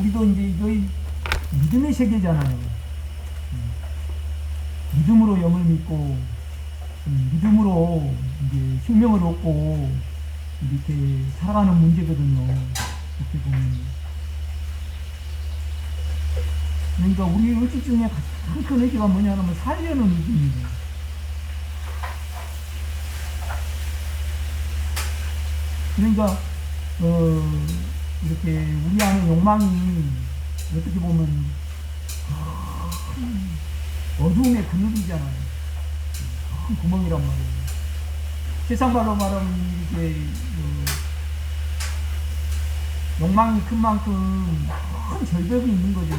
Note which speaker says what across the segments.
Speaker 1: 우리도 이제 이거의 믿음의 세계잖아요. 믿음으로 영을 믿고, 믿음으로 이제 생명을 얻고, 이렇게 살아가는 문제거든요. 이렇게 보면. 그러니까 우리 의지 중에 가장 큰 의지가 뭐냐면 살려는 의지입니다. 그러니까, 이렇게 우리 안에 욕망이 어떻게 보면 어두움의 그늘이잖아요. 큰 구멍이란 말이에요. 세상 말로 말하면 이렇게 욕망이 큰 만큼 큰 절벽이 있는 거죠.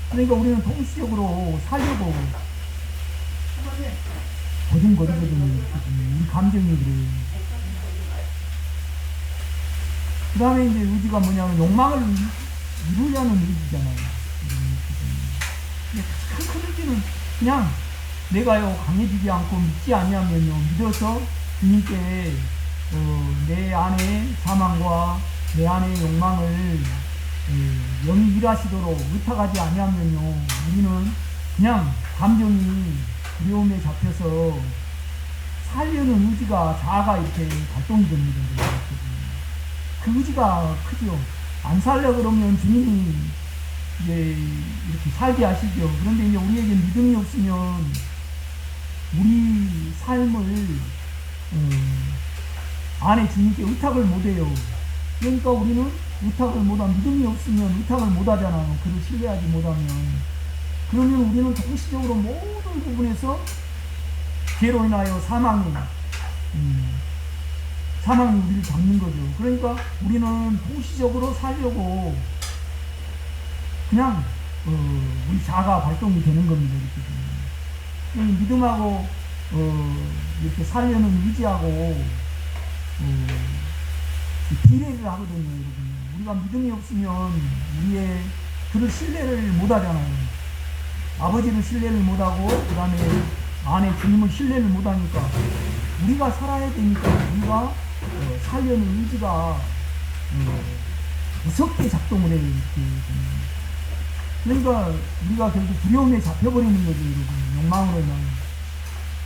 Speaker 1: 그러니까 우리는 동시적으로 살려고 거듭거리거든요. 우리 감정이 그래요. 그 다음에 이제 의지가 뭐냐면 욕망을 이루려는 의지잖아요. 근데 가장 큰 의지는 그냥 내가요 강해지지 않고 믿지 아니하면요 믿어서 주님께 내 안의 사망과 내 안의 욕망을 영이 일하시도록 의탁하지 아니하면요 우리는 그냥 감정이 두려움에 잡혀서 살려는 의지가 자아가 이렇게 발동이 됩니다. 그 의지가 크죠. 안 살려 그러면 주님이 이제 이렇게 살게 하시죠. 그런데 이제 우리에게 믿음이 없으면 우리 삶을 안에 주님께 의탁을 못해요. 그러니까 우리는 의탁을 못하면 믿음이 없으면 의탁을 못하잖아요. 그를 신뢰하지 못하면. 그러면 우리는 동시적으로 모든 부분에서 죄로 인하여 사망이 우리를 잡는 거죠. 그러니까 우리는 동시적으로 살려고 그냥 우리 자아가 발동이 되는 겁니다. 이렇게 믿음하고 이렇게 살려는 의지하고 비례를 하거든요. 여러분. 우리가 믿음이 없으면 우리의 그를 신뢰를 못하잖아요. 아버지를 신뢰를 못하고 그 다음에 안에 주님을 신뢰를 못하니까 우리가 살아야 되니까 우리가 살려는 의지가 무섭게 작동을 해요. 그러니까 우리가 결국 두려움에 잡혀버리는 거죠. 여러분. 욕망으로 인하여.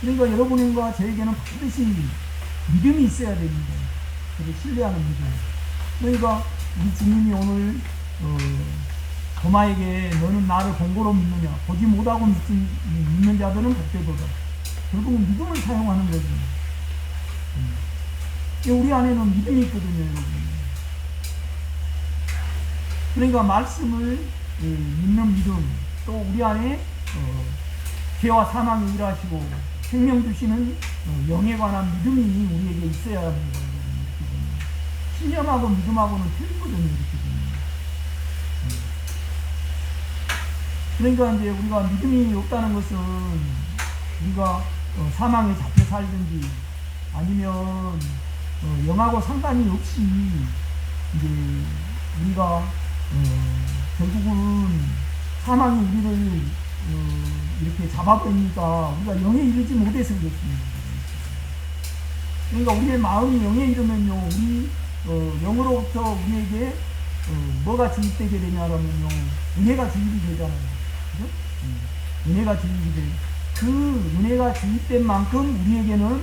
Speaker 1: 그러니까 여러분과 저에게는 반드시 믿음이 있어야 됩니다. 그를 신뢰하는 믿음. 그러니까 우리 주님이 오늘 도마에게 너는 나를 본고로 믿느냐 보지 못하고 믿는 자들은 복되도다. 결국은 믿음을 사용하는 거죠. 우리 안에는 믿음이 있거든요. 여러분. 그러니까 말씀을 믿는 믿음, 또 우리 안에 죄와 사망을 일하시고 생명 주시는 영에 관한 믿음이 우리에게 있어야 합니다. 신념하고 믿음하고는 틀리거든요. 이렇게 그러니까 이제 우리가 믿음이 없다는 것은 우리가 사망에 잡혀 살든지 아니면 영하고 상관이 없이 이제 우리가 결국은 사망이 우리를 이렇게 잡아버리니까 우리가 영에 이르지 못해서 그렇습니다. 그러니까 우리의 마음이 영에 이르면요 우리 영으로부터 우리에게 뭐가 주입되게 되냐면요 은혜가 주입이 되잖아요. 그죠? 은혜가 주입이 돼. 그 은혜가 주입된 만큼 우리에게는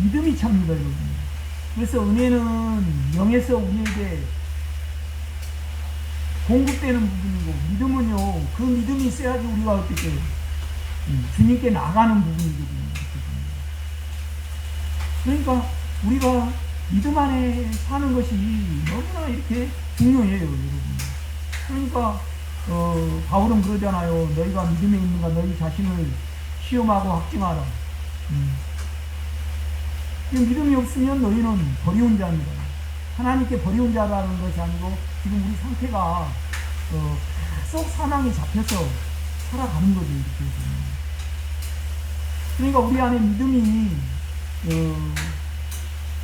Speaker 1: 믿음이 찹니다. 여러분. 그래서 은혜는 영에서 우리에게 공급되는 부분이고 믿음은요 그 믿음이 있어야지 우리가 어떻게 주님께 나가는 부분이거든요. 그러니까 우리가 믿음 안에 사는 것이 너무나 이렇게 중요해요. 여러분. 그러니까 바울은 그러잖아요. 너희가 믿음에 있는가 너희 자신을 시험하고 확증하라. 믿음이 없으면 너희는 버리운 자입니다. 하나님께 버리운 자라는 것이 아니고 지금 우리 상태가 계속 사망에 잡혀서 살아가는 거죠. 이렇게. 그러니까 우리 안에 믿음이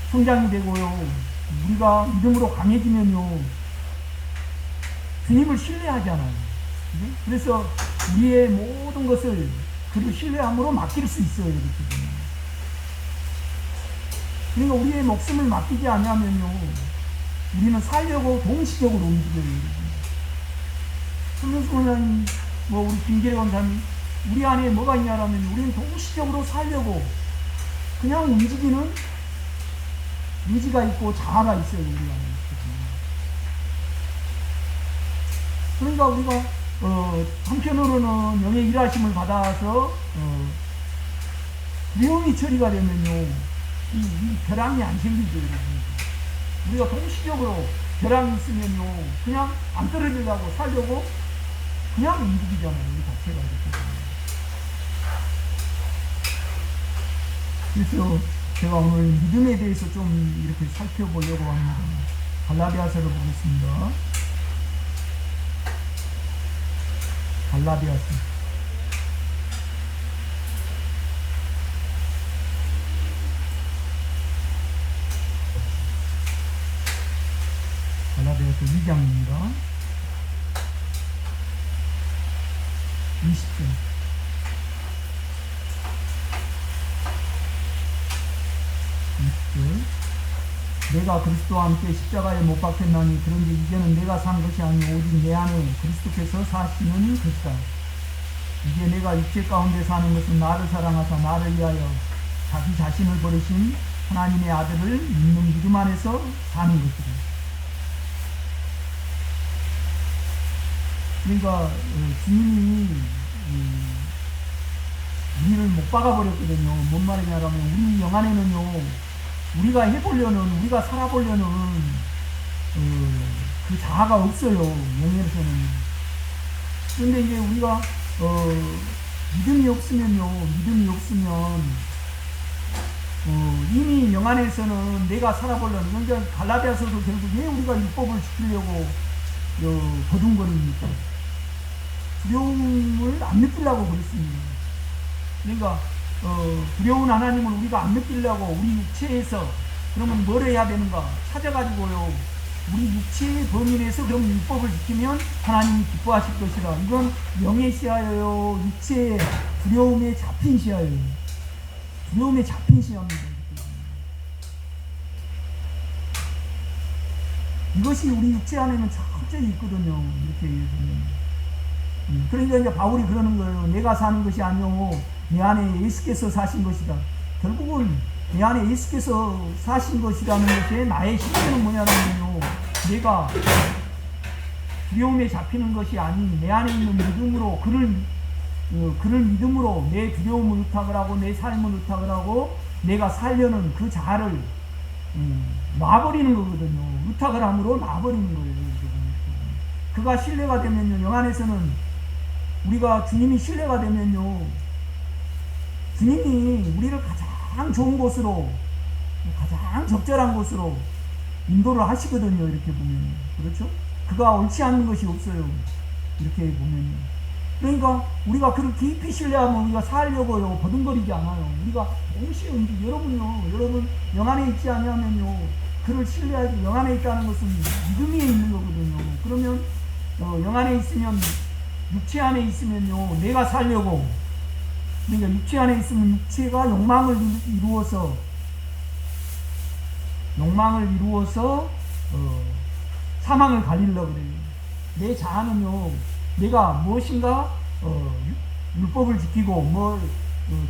Speaker 1: 성장이 되고요. 우리가 믿음으로 강해지면요. 주님을 신뢰하잖아요. 그래서 우리의 모든 것을 그를 신뢰함으로 맡길 수 있어요. 이렇게. 그러니까 우리의 목숨을 맡기지 않으면요 우리는 살려고 동시적으로 움직여요. 손명수 원장님, 뭐 우리 김기래 원장님, 우리 안에 뭐가 있냐라면 우리는 동시적으로 살려고 그냥 움직이는 의지가 있고 자아가 있어요. 우리 안에. 그러니까 우리가 한편으로는 영의 일하심을 받아서 두려움이 처리가 되면요, 이 벼랑이 안 생기죠. 우리가 동시적으로 벼랑이 있으면요, 그냥 안 떨어지려고 살려고 그냥 움직이잖아요. 우리 자체가 이렇게. 그래서 제가 오늘 믿음에 대해서 좀 이렇게 살펴보려고 합니다. 갈라디아서를 보겠습니다. 갈라디아서. 갈라디아서 2장입니다. 20절. 내가 그리스도와 함께 십자가에 못 박혔나니 그런데 이제는 내가 산 것이 아니오 오직 내 안에 그리스도께서 사시는 것이다. 이제 내가 육체 가운데 사는 것은 나를 사랑하사 나를 위하여 자기 자신을 버리신 하나님의 아들을 믿는 믿음 안에서 사는 것이다. 그러니까 주님이 우리를 못 박아버렸거든요. 뭔 말이냐면 우리 영 안에는요, 우리가 해보려는, 우리가 살아보려는 그 자아가 없어요. 영에서는. 그런데 이제 우리가 믿음이 없으면요, 이미 영 안에서는 내가 살아보려는, 그러니까 갈라디아서도 결국 왜 우리가 율법을 지키려고 버둥거립니까? 두려움을 안 느끼려고 그랬습니다. 그러니까 두려운 하나님을 우리가 안 느끼려고 우리 육체에서 그러면 뭘 해야 되는가 찾아가지고요, 우리 육체의 범위 내에서 그럼 율법을 지키면 하나님이 기뻐하실 것이라. 이건 영의 시야예요, 육체의 두려움에 잡힌 시야예요. 두려움에 잡힌 시야입니다. 이것이 우리 육체 안에는 철저히 있거든요. 이렇게 보면. 그러니까 이제 바울이 그러는 거예요. 내가 사는 것이 아니오 내 안에 예수께서 사신 것이다. 결국은 내 안에 예수께서 사신 것이라는 것에 나의 실체는 뭐냐면요, 내가 두려움에 잡히는 것이 아닌 내 안에 있는 믿음으로 그를 믿음으로 내 두려움을 의탁을 하고 내 삶을 의탁을 하고 내가 살려는 그 자아를 놔버리는 거거든요. 의탁을 함으로 놔버리는 거예요. 그가 신뢰가 되면요, 영 안에서는 우리가 주님이 신뢰가 되면요, 주님이 우리를 가장 좋은 곳으로, 가장 적절한 곳으로 인도를 하시거든요. 이렇게 보면. 그렇죠? 그가 옳지 않는 것이 없어요. 이렇게 보면. 그러니까 우리가 그를 깊이 신뢰하면 우리가 살려고요, 버둥거리지 않아요. 우리가 동시에 여러분 영 안에 있지 않냐면요, 그를 신뢰하지, 영 안에 있다는 것은 믿음이 있는 거거든요. 그러면 영 안에 있으면, 육체 안에 있으면요, 내가 살려고, 그러니까 육체 안에 있으면 육체가 욕망을 이루어서 사망을 가리려고 그래요. 내 자아는요, 내가 무엇인가 율법을 지키고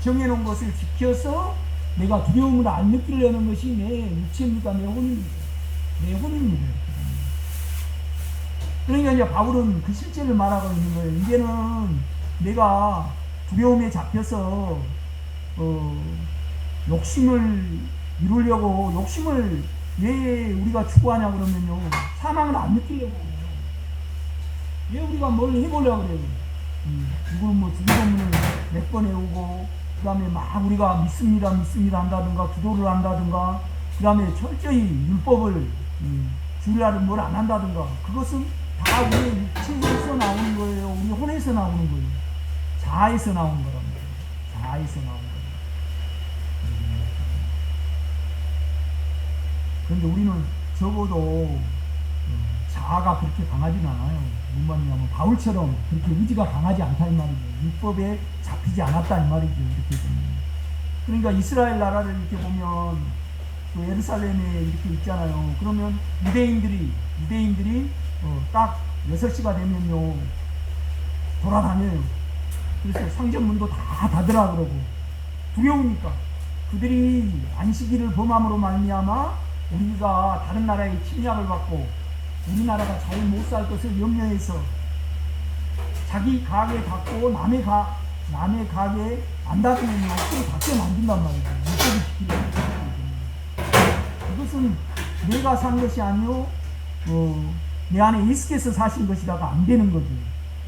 Speaker 1: 정해놓은 것을 지켜서 내가 두려움을 안 느끼려는 것이 내 육체입니다. 내 혼입니다. 그러니까 이제 바울은 그 실제를 말하고 있는 거예요. 이제는 내가 두려움에 잡혀서 욕심을 이루려고, 욕심을 왜 우리가 추구하냐 그러면요, 사망을 안 느끼려고 해요. 왜 우리가 뭘 해보려고 그래요? 누구는 주기도문을 몇 번 해오고, 그 다음에 막 우리가 믿습니다 한다든가, 기도를 한다든가, 그 다음에 철저히 율법을 주일날은 뭘 안 한다든가, 그것은 다 우리 육체에서 나오는 거예요. 우리 혼에서 나오는 거예요. 자아에서 나오는 거랍니다. 자아에서 나오는 거예요. 그런데 우리는 적어도 자아가 그렇게 강하진 않아요. 뭔 말이냐면 바울처럼 그렇게 의지가 강하지 않다 이 말이죠. 율법에 잡히지 않았다 이 말이죠. 이렇게 보면. 그러니까 이스라엘 나라를 이렇게 보면 그 예루살렘에 이렇게 있잖아요. 그러면 유대인들이 딱 6시가 되면요, 돌아다녀요. 그래서 상점문도 다 닫으라 그러고 두려우니까 그들이 안식일을 범함으로 말미암아 우리가 다른 나라의 침략을 받고 우리나라가 잘 못 살 것을 염려해서 자기 가게 닫고 남의 가게 안 닫으면 또 닫게 만든단 말이죠. 이것은 내가 산 것이 아니요 내 안에 예수께서 사신 것이라가 안 되는 거죠.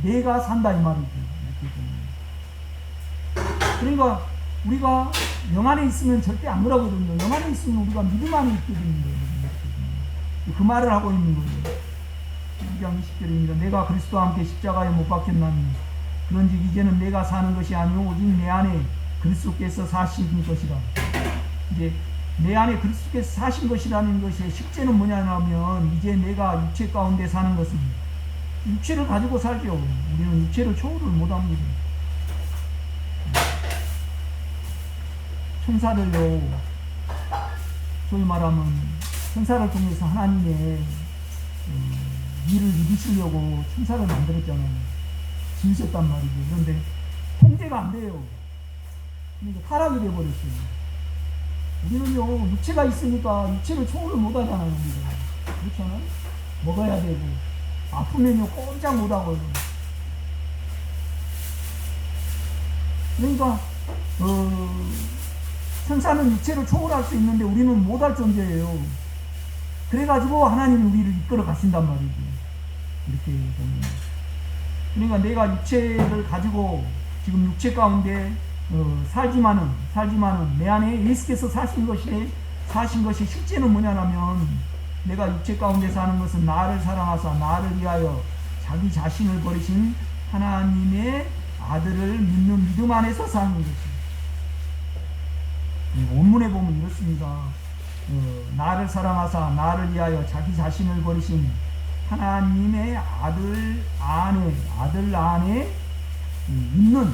Speaker 1: 내가 산다 이 말이죠. 그러니까 우리가 영 안에 있으면 절대 안 그러거든요. 영 안에 있으면 우리가 믿음 안에 있게 되는 거예요. 그 말을 하고 있는 거예요. 12장 20절입니다. 내가 그리스도와 함께 십자가에 못 박혔나니 그런즉 이제는 내가 사는 것이 아니오 오직 내 안에 그리스도께서 사신 것이라. 이제 내 안에 그리스도께서 사신 것이라는 것의 실제는 뭐냐면 이제 내가 육체 가운데 사는 것은 육체를 가지고 살죠. 우리는 육체를 초월을 못합니다. 천사를요, 소위 말하면 천사를 통해서 하나님의 일을 이루시려고 천사를 만들었잖아요. 지으셨단 말이죠. 그런데 통제가 안 돼요. 그러니까 타락이 돼버렸어요. 우리는요, 육체가 있으니까 육체를 초월을 못 하잖아요. 우리가. 그렇잖아요? 먹어야 되고, 아프면요, 꼼짝 못 하고요. 그러니까, 천사는 육체를 초월할 수 있는데 우리는 못할 존재예요. 그래가지고 하나님이 우리를 이끌어 가신단 말이죠. 이렇게 보면. 그러니까 내가 육체를 가지고 지금 육체 가운데 살지만은 내 안에 예수께서 사신 것이 실제는 뭐냐면 내가 육체 가운데 사는 것은 나를 사랑하사 나를 위하여 자기 자신을 버리신 하나님의 아들을 믿는 믿음 안에서 사는 것입니다. 원문에 보면 이렇습니다. 나를 사랑하사 나를 위하여 자기 자신을 버리신 하나님의 아들 안에 있는,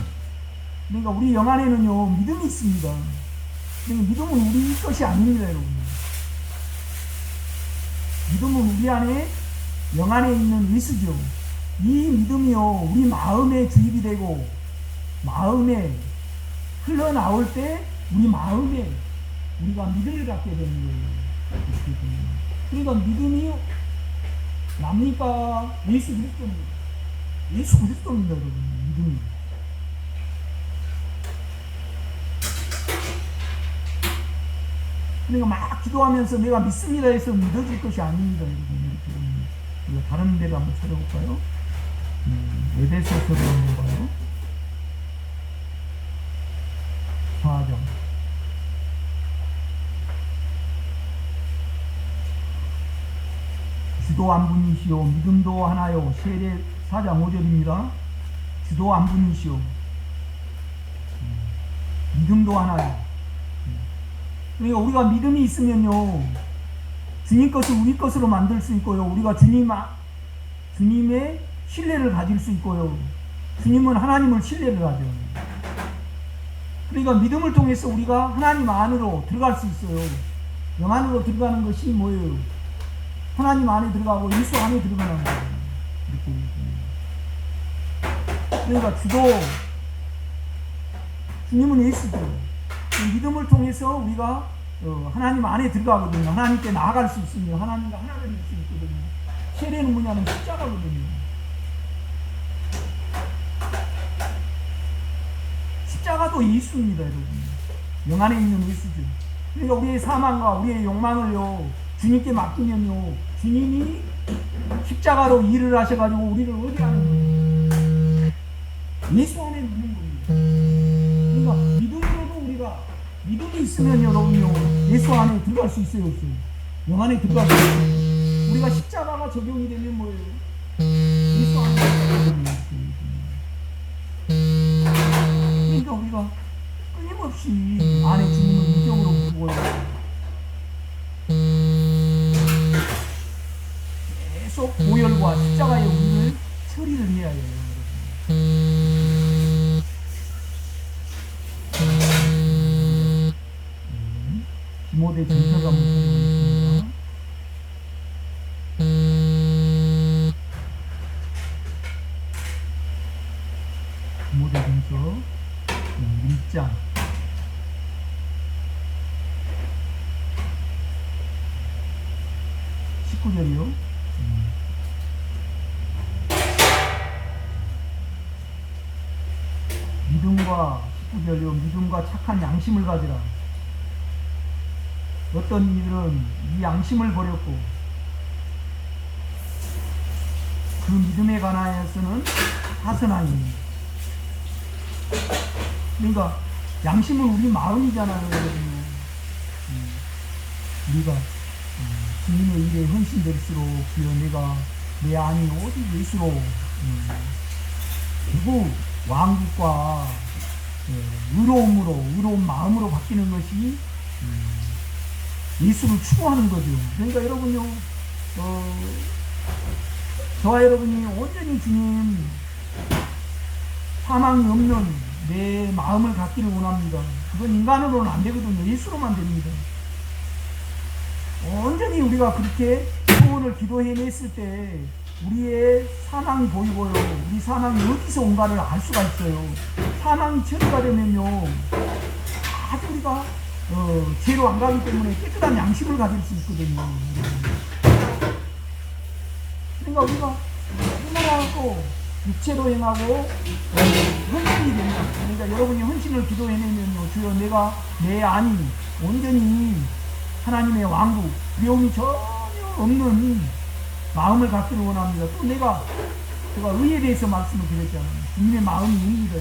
Speaker 1: 그러니까 우리 영 안에는요 믿음이 있습니다. 그러니까 믿음은 우리 것이 아닙니다, 여러분. 믿음은 우리 안에 영 안에 있는 예수죠. 이 믿음이요 우리 마음에 주입이 되고 마음에 흘러나올 때 우리 마음에 우리가 믿음을 갖게 되는 거예요. 그러니까 믿음이 납니까? 예수 그리스도입니다. 예수 그리스도입니다, 여러분. 믿음이. 그러니까 막 기도하면서 내가 믿습니다 해서 믿어질 것이 아닙니다, 여러분. 이렇게 다른 데를 한번 찾아볼까요? 에베소서로 한번 봐요. 4장. 주도 한 분이시오 믿음도 하나요. 세례 4장 5절입니다. 주도 한 분이시오 믿음도 하나요. 그러니까 우리가 믿음이 있으면요 주님 것을 우리 것으로 만들 수 있고요, 우리가 주님의 신뢰를 가질 수 있고요, 주님은 하나님을 신뢰를 하죠. 그러니까 믿음을 통해서 우리가 하나님 안으로 들어갈 수 있어요. 영 안으로 들어가는 것이 뭐예요? 하나님 안에 들어가고 예수 안에 들어가는 거예요. 그러니까 주님은 예수죠. 믿음을 통해서 우리가 하나님 안에 들어가거든요. 하나님께 나아갈 수 있습니다. 하나님과 하나가 될 수 있거든요. 세례는 뭐냐면 십자가거든요. 십자가도 예수입니다, 여러분. 영 안에 있는 예수죠. 그러니까 우리의 사망과 우리의 욕망을요 주님께 맡기면요 주님이 십자가로 일을 하셔가지고 우리를 어디 하는 거예요? 예수 안에 있는 겁니다. 그러니까 믿음으로도 우리가 믿음이 있으면 여러분요 예수 안에 들어갈 수 있어요, 없어요? 영 안에 들어갈 수 있어요. 우리가 십자가가 적용이 되면 뭐예요? 예수 안에 들어가는 거예요. 그러니까 우리가 끊임없이 안에 주님을 인격으로 부르고요 계속 보혈과 십자가의 우리를 처리를 해야 해요. 디모데 전서가 있습니다. 디모데전서 1장 19절이요. 믿음과 19절이요. 믿음과 착한 양심을 가지라. 어떤 이들은 이 양심을 버렸고 그 믿음에 관하여서는 하선하니. 그러니까 양심은 우리 마음이잖아요, 여러분. 우리가 주님의 일에 헌신될수록 주여 내가 내 안이 오직 예수로 결국 왕국과 의로운 마음으로 바뀌는 것이 예수를 추구하는 거죠. 그러니까 여러분요, 저와 여러분이 온전히 주님 사망이 없는 내 마음을 갖기를 원합니다. 그건 인간으로는 안 되거든요. 예수로만 됩니다. 온전히 우리가 그렇게 소원을 기도해냈을 때 우리의 사망이 보이고요. 우리 사망이 어디서 온가를 알 수가 있어요. 사망이 처리가 되면요, 아주 우리가 죄로 안 가기 때문에 깨끗한 양심을 가질 수 있거든요. 그러니까 우리가 얼마나 또 육체로 행하고 헌신이 된다. 그러니까 여러분이 헌신을 기도해내면요, 주여 내가 내 안이 온전히 하나님의 왕국, 두려움이 전혀 없는 마음을 갖기를 원합니다. 또 제가 의에 대해서 말씀을 드렸잖아요. 주님의 마음이 의입니다.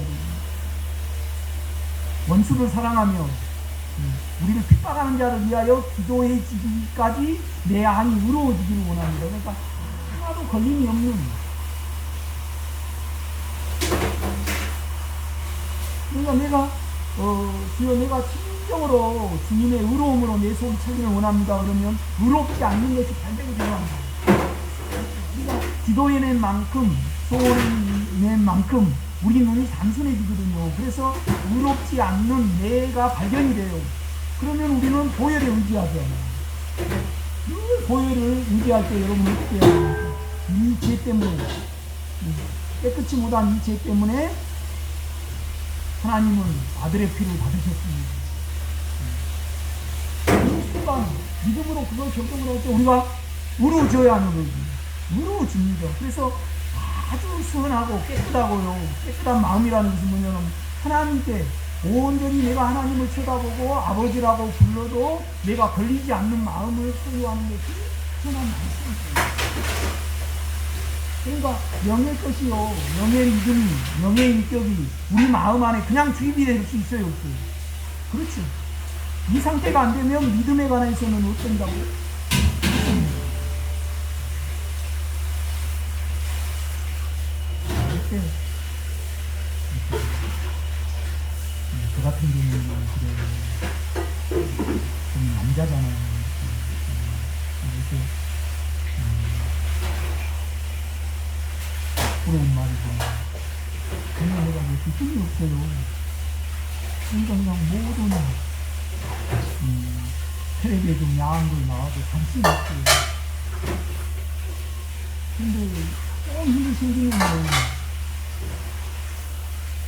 Speaker 1: 원수를 사랑하며 우리를 핍박하는 자를 위하여 기도해지기까지 내 안이 의로워지기를 원합니다. 그러니까 하나도 걸림이 없는, 그러니까 내가 주여 내가 진정으로 주님의 의로움으로 내 속이 차기를 원합니다. 그러면 의롭지 않는 것이 발견이 되어야 합니다. 우리가 기도해낸 만큼, 소원을 낸 만큼 우리 눈이 단순해지거든요. 그래서 의롭지 않는 내가 발견이 돼요. 그러면 우리는 보혈에 의지하죠. 그 보혈을 의지할 때 여러분 어떻게 해야 합니까? 이 죄 때문에, 깨끗이 못한 이 죄 때문에 하나님은 아들의 피를 받으셨습니다. 이 순간 믿음으로 그걸 결정을 할 때 우리가 의로워져야 하는 거지. 의로워집니다. 그래서 아주 선하고 깨끗하고요, 깨끗한 마음이라는 것은 뭐냐면 하나님께 온전히 내가 하나님을 쳐다보고 아버지라고 불러도 내가 걸리지 않는 마음을 소유하는 것이 선한 말씀입니다. 그러니까 영의 것이요, 영의 믿음이, 영의 인격이 우리 마음 안에 그냥 주입이 될 수 있어요, 없어요? 그렇죠. 이 상태가 안 되면 믿음에 관해서는 어떤다고? 이렇게 저 같은 경우는 그래요. 좀 남자잖아요. 이렇게 부러운 말이고, 그냥 내가 왜 힘이 없어요. 그냥 모든 텔레비에 좀 야한 걸 나와도 관심이 없어요. 근데 조금 힘이 생기면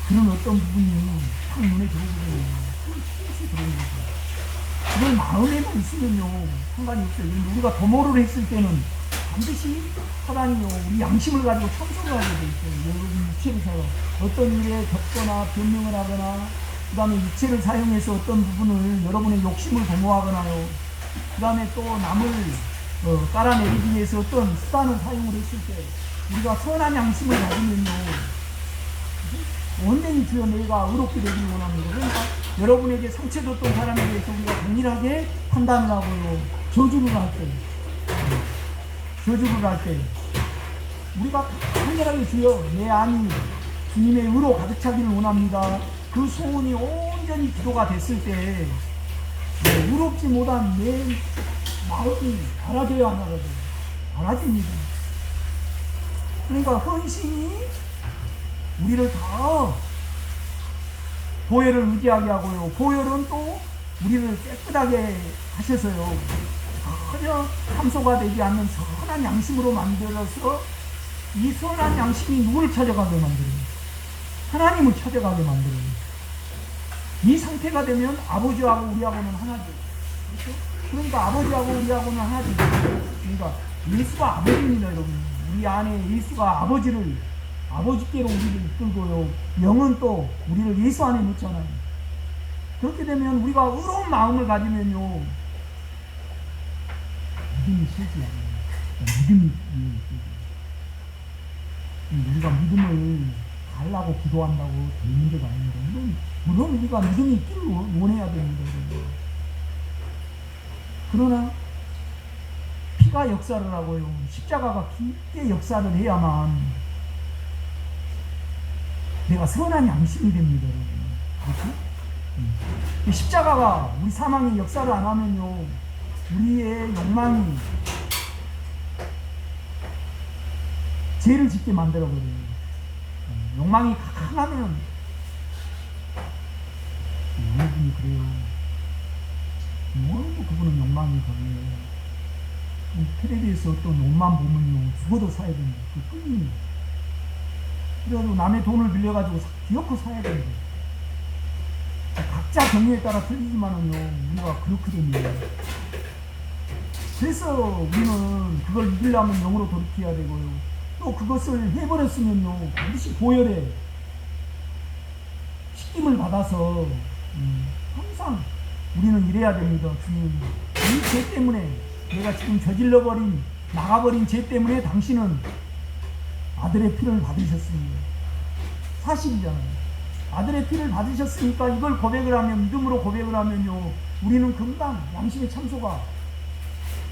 Speaker 1: 그런 어떤 부분이 딱 눈에 들어오거든요. 힘이 들어오는 거죠. 그걸 마음에만 있으면요 상관이 없어요. 우리가 도모를 했을 때는 반드시 사단이요 우리 양심을 가지고 참석을 하게 돼 있어요. 여러분 육체를 사용, 어떤 일에 덮거나 변명을 하거나, 그 다음에 육체를 사용해서 어떤 부분을 여러분의 욕심을 도모하거나요, 그 다음에 또 남을 깔아내리기 위해서 어떤 수단을 사용을 했을 때 우리가 선한 양심을 가지면요 온전히 주여 내가 의롭게 되기를 원합니다. 그러니까 여러분에게 상처 줬던 사람에 대해서 우리가 동일하게 판단을 하고요, 저주를 할 때 우리가 간절하게 주여 내 안이 주님의 의로 가득 차기를 원합니다. 그 소원이 온전히 기도가 됐을 때 의롭지 못한 내 마음이 알아져야 하나거든요. 알아집니다. 그러니까 헌신이 우리를 다 보혈을 의지하게 하고요, 보혈은 또 우리를 깨끗하게 하셔서요 전혀 참소가 되지 않는 선한 양심으로 만들어서 이 선한 양심이 누구를 찾아가게 만들어요? 하나님을 찾아가게 만들어요. 이 상태가 되면 아버지하고 우리하고는 하나죠. 그렇죠? 그러니까 아버지하고 우리하고는 하나죠. 그러니까 예수가 아버지입니다, 여러분. 우리 안에 예수가 아버지께로 우리를 이끌고요. 영은 또 우리를 예수 안에 놓잖아요. 그렇게 되면 우리가 의로운 마음을 가지면요, 믿음이 실지 않아요. 믿음이 우리가 믿음을 달라고 기도한다고 될 문제가 아닙니다. 물론 우리가 믿음이 있기를 원해야 됩니다. 그러나 피가 역사를 하고요, 십자가가 깊게 역사를 해야만 내가 선한 양심이 됩니다. 그렇죠? 십자가가 우리 사망의 역사를 안 하면요, 우리의 욕망이 죄를 짓게 만들어버려요. 욕망이 강하면 어느 분이 그래요. 뭐 그분은 욕망이 강해요. 텔레비에서 어떤 옷만 보면요, 죽어도 사야 됩니다. 그 끊임이. 그래도 남의 돈을 빌려가지고 기어코 사야 됩니다. 각자 경우에 따라 틀리지만은요, 우리가 그렇거든요. 그래서 우리는 그걸 이기려면 영으로 돌이켜야 되고요. 또 그것을 해버렸으면요, 반드시 보혈에 씻김을 받아서 항상 우리는 이래야 됩니다. 주님, 이 죄 때문에, 내가 지금 저질러버린, 나가버린 죄 때문에 당신은 아들의 피를 받으셨습니다. 사실이잖아요. 아들의 피를 받으셨으니까 이걸 고백을 하면, 믿음으로 고백을 하면요, 우리는 금방 양심의 참소가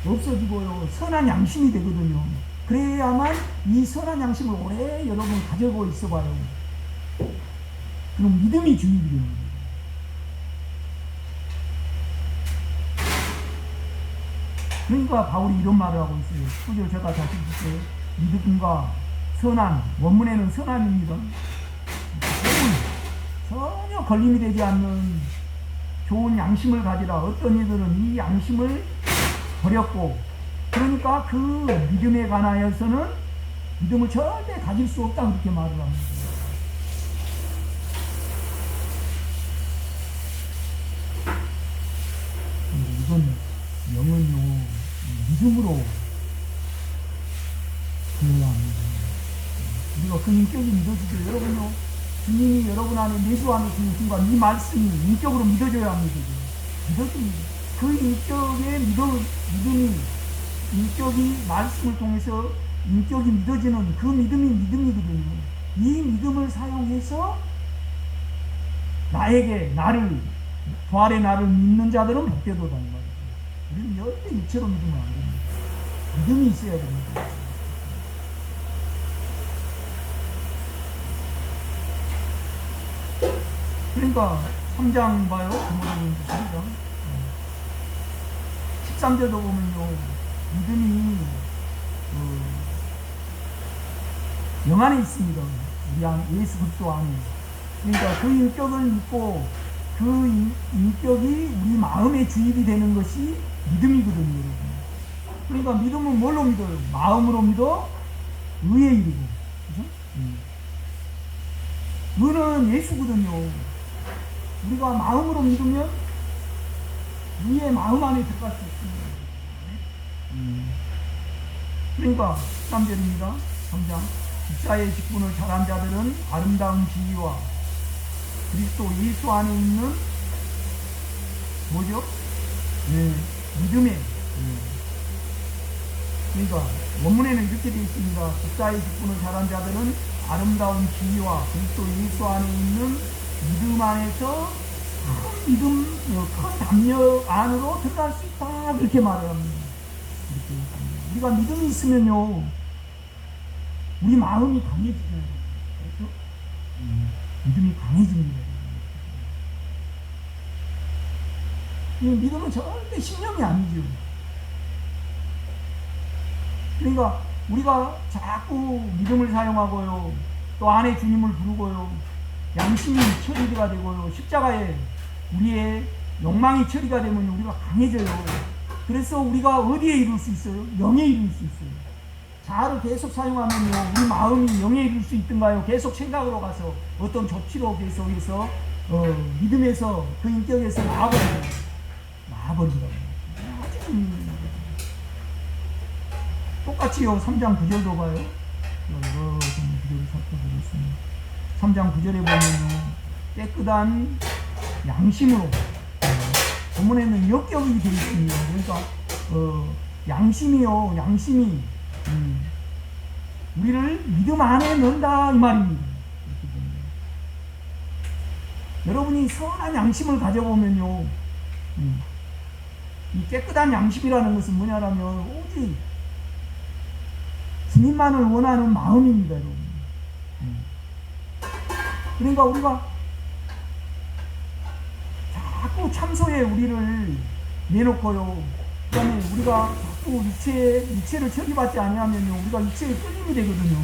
Speaker 1: 없어지고요, 선한 양심이 되거든요. 그래야만 이 선한 양심을 오래 여러분 가지고 있어봐요. 그럼 믿음이 주입이 됩니다. 그러니까 바울이 이런 말을 하고 있어요. 9절 제가 다시 볼게요. 믿음과 선한, 원문에는 선한입니다. 전혀 걸림이 되지 않는 좋은 양심을 가지라. 어떤 이들은 이 양심을 버렸고, 그러니까 그 믿음에 관하여서는 믿음을 절대 가질 수 없다, 그렇게 말을 합니다. 이건 영은요, 믿음으로 되어야 합니다. 우리가 그 인격이 믿어지죠. 여러분요, 주님이 여러분 안에, 내주 안에 계신 순간 이 말씀이 인격으로 믿어져야 합니다. 믿어집니다. 그 인격의 믿음이, 인격이 말씀을 통해서 인격이 믿어지는 그 믿음이 믿음이거든요. 이 믿음을 사용해서 나를, 부활의 나를 믿는 자들은 복되도다. 우리는 절대 육체로 믿으면 안 됩니다. 믿음이 있어야 됩니다. 그러니까 3장 봐요. 13절도 보면요, 믿음이 영 안에 있습니다. 우리 안, 예수 그리스도 안에. 그러니까 그 인격을 믿고 그 인격이 우리 마음에 주입이 되는 것이 믿음이거든요, 여러분. 그러니까 믿음은 뭘로 믿어요? 마음으로 믿어 의의 일이고, 그죠? 의는 예수거든요. 우리가 마음으로 믿으면 의의 마음 안에 들어갈 수 있습니다. 그러니까 13절입니다. 3장. 직사의 직분을 잘한 자들은 아름다운 지위와 그리스도 예수 안에 있는 뭐죠? 믿음에. 그러니까 원문에는 이렇게 되어 있습니다. 직사의 직분을 잘한 자들은 아름다운 지위와 그리스도 예수 안에 있는 믿음 안에서 큰 믿음, 큰 담력 안으로 들어갈 수 있다, 그렇게 말을 합니다. 이렇게. 우리가 믿음이 있으면요, 우리 마음이 강해지잖아요. 그렇죠? 믿음이 강해집니다. 이 믿음은 절대 신념이 아니죠. 그러니까 우리가 자꾸 믿음을 사용하고요, 또 안에 주님을 부르고요, 양심이 처리가 되고요, 십자가에 우리의 욕망이 처리가 되면 우리가 강해져요. 그래서 우리가 어디에 이룰 수 있어요? 영에 이룰 수 있어요. 자아를 계속 사용하면요, 우리 마음이 영에 이를 수 있던가요? 계속 생각으로 가서 어떤 조치로 계속해서 믿음에서 그 인격에서 나아버린다. 아주 똑같이요. 3장 9절도 봐요. 여러 구절을 살펴보겠습니다. 3장 9절에 보면요, 깨끗한 양심으로, 본문에는 역격이 되어 있습니다. 그러니까 양심이 우리를 믿음 안에 넣는다 이 말입니다. 여러분이 선한 양심을 가져보면요, 이 깨끗한 양심이라는 것은 뭐냐라면 오직 주님만을 원하는 마음입니다, 여러분. 그러니까 우리가 자꾸 참소에 우리를 내놓고요, 그 다음에 우리가 자꾸 육체를 처리받지 아니하면요, 우리가 육체에 끌림이 되거든요.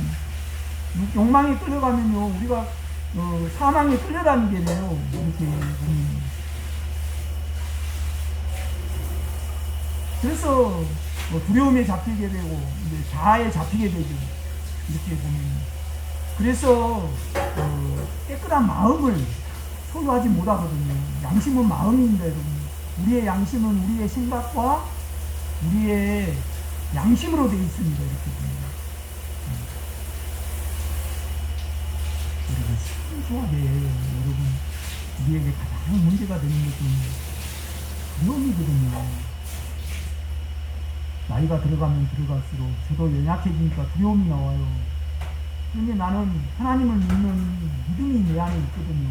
Speaker 1: 욕망에 끌려가면요, 우리가 사망에 끌려다니게 돼요. 이렇게 보면. 그래서 두려움에 잡히게 되고 자아에 잡히게 되죠. 이렇게 보면. 그래서 깨끗한 마음을 소유하지 못하거든요. 양심은 마음입니다, 여러분. 우리의 양심은 우리의 생각과 우리의 양심으로 되어 있습니다. 이렇게 보면. 여러분, 순수하게 여러분, 우리에게 가장 문제가 되는 것은 두려움이거든요. 나이가 들어가면 들어갈수록 저도 연약해지니까 두려움이 나와요. 그런데 나는 하나님을 믿는 믿음이 내 안에 있거든요.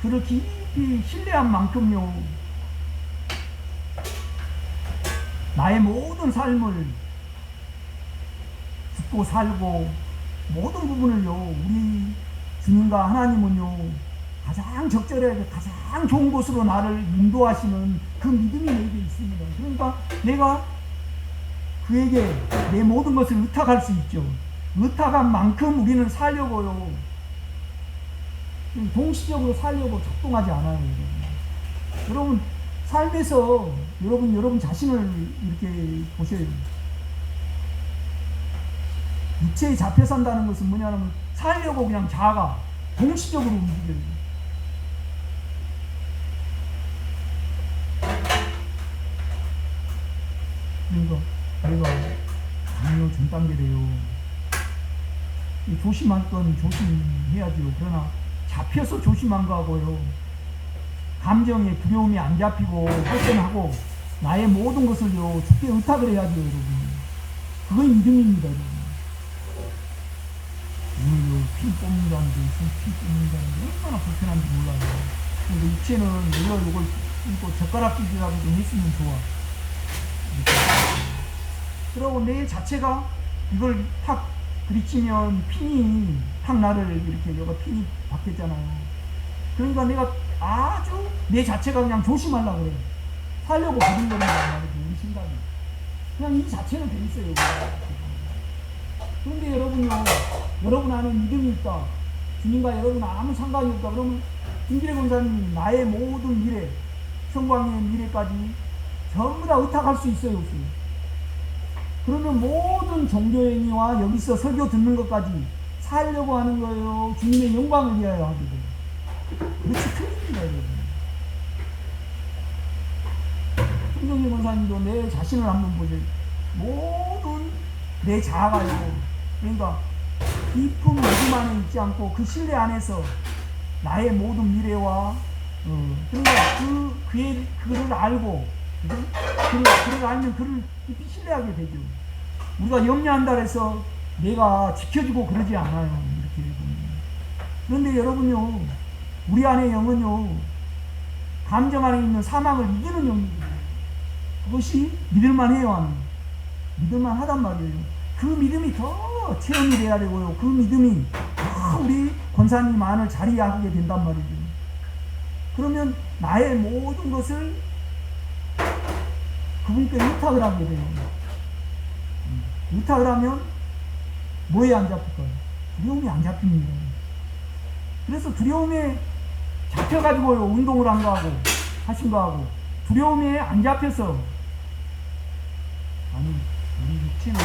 Speaker 1: 그를 깊이 신뢰한 만큼요, 나의 모든 삶을 죽고 살고 모든 부분을요, 우리 주님과 하나님은요, 가장 적절하게 가장 좋은 곳으로 나를 인도하시는 그 믿음이 내게 있습니다. 그러니까 내가 그에게 내 모든 것을 의탁할 수 있죠. 의탁한 만큼 우리는 살려고요, 동시적으로 살려고 작동하지 않아요. 여러분 삶에서 여러분 자신을 이렇게 보셔요. 육체에 잡혀 산다는 것은 뭐냐면 살려고 그냥 자아가 동시적으로 움직여요. 그러니까 내가 당뇨 전 단계래요. 조심할 건 조심해야죠. 그러나 잡혀서 조심한 거하고요, 감정에 두려움이 안 잡히고 발전하고 나의 모든 것을요 주께 의탁을 해야죠, 여러분. 그건 믿음입니다, 여러분. 오늘요 피 뽑는 사람들, 피 뽑는 사람들 얼마나 불편한지 몰라요. 근데 육체는 이걸 이거 젓가락질이라고 좀 했으면 좋아. 그러고 내 자체가 이걸 탁 부딪히면 핀이 탁 나를 이렇게 여가 핀이 바뀌었잖아요. 그러니까 내가 아주 내 자체가 그냥 조심하려고 그래. 살려고 부른 거란 말이죠, 우리 생각이. 그냥 이 자체는 돼 있어요. 그런데 여러분요, 여러분 안에 믿음이 있다, 주님과 여러분 아무 상관이 없다 그러면 김기래 권사님이 나의 모든 미래, 성광의 미래까지 전부 다 의탁할 수 있어요, 없어요? 그러면 모든 종교행위와 여기서 설교 듣는 것까지 살려고 하는 거예요, 주님의 영광을 위하여 하게 돼요? 그렇지 틀립니다, 여러분. 김정일 권사님도 내 자신을 한번 보세요. 모든 내 자아가요, 그러니까 깊은 어둠 안에 있지 않고 그 신뢰 안에서 나의 모든 미래와 그러니까 그를 알고 그를 알면 그를 깊이 신뢰하게 되죠. 우리가 염려한다 해서 내가 지켜주고 그러지 않아요, 이렇게. 그런데 여러분요, 우리 안의 영은요, 감정 안에 있는 사망을 이기는 영입니다. 그것이 믿을만해요, 하는. 믿을만하단 말이에요. 그 믿음이 더 체험이 돼야 되고요, 그 믿음이 더 우리 권사님 안을 자리하게 된단 말이죠. 그러면 나의 모든 것을 그분께 의탁을 하게 돼요. 의탁을 하면 뭐에 안 잡힐까요? 두려움이 안 잡힙니다. 그래서 두려움에 잡혀가지고요, 운동을 한 거하고 하신 거하고 두려움에 안 잡혀서, 아니 우리 육체는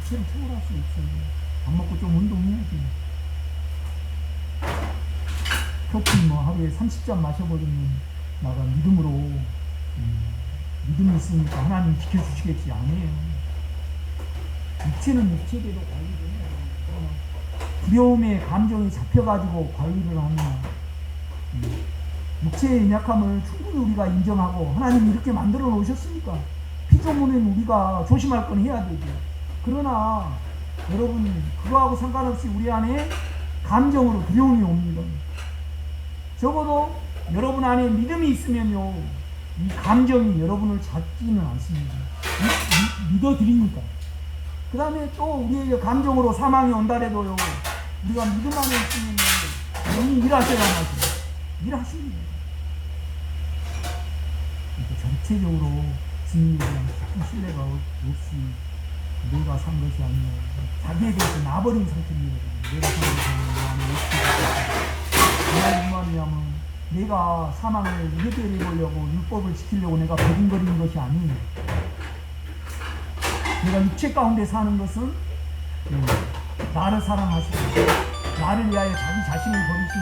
Speaker 1: 육체를 초월할 수 없어요. 밥 먹고 좀 운동해야지. 커피 뭐 하루에 30잔 마셔버리면 나가 믿음으로 믿음이 있으니까 하나님 지켜주시겠지. 아니에요. 육체는 육체대로 관리를 해요. 두려움의 감정이 잡혀가지고 관리를 하면 육체의 연약함을 충분히 우리가 인정하고 하나님이 이렇게 만들어 놓으셨으니까 피조물인 우리가 조심할 건 해야 되죠. 그러나 여러분 그거하고 상관없이 우리 안에 감정으로 두려움이 옵니다. 적어도 여러분 안에 믿음이 있으면요 이 감정이 여러분을 잡지는 않습니다. 믿어드리니까. 그 다음에 또 우리의 감정으로 사망이 온다래도요 우리가 믿음 안에 있으면요 영이 일하셔야 하죠. 일하십니다. 전체적으로 주님에 대한 깊은 신뢰가 없이 내가 산 것이 아니라 자기에 대해서 나버린 상태입니다. 내가 산 것이 아니라 무슨 말이냐면 내가 사망을 해결해 보려고 율법을 지키려고 내가 버둥거리는 것이 아니에요. 내가 육체 가운데 사는 것은 나를 사랑하시고 나를 위하여 자기 자신을 버리신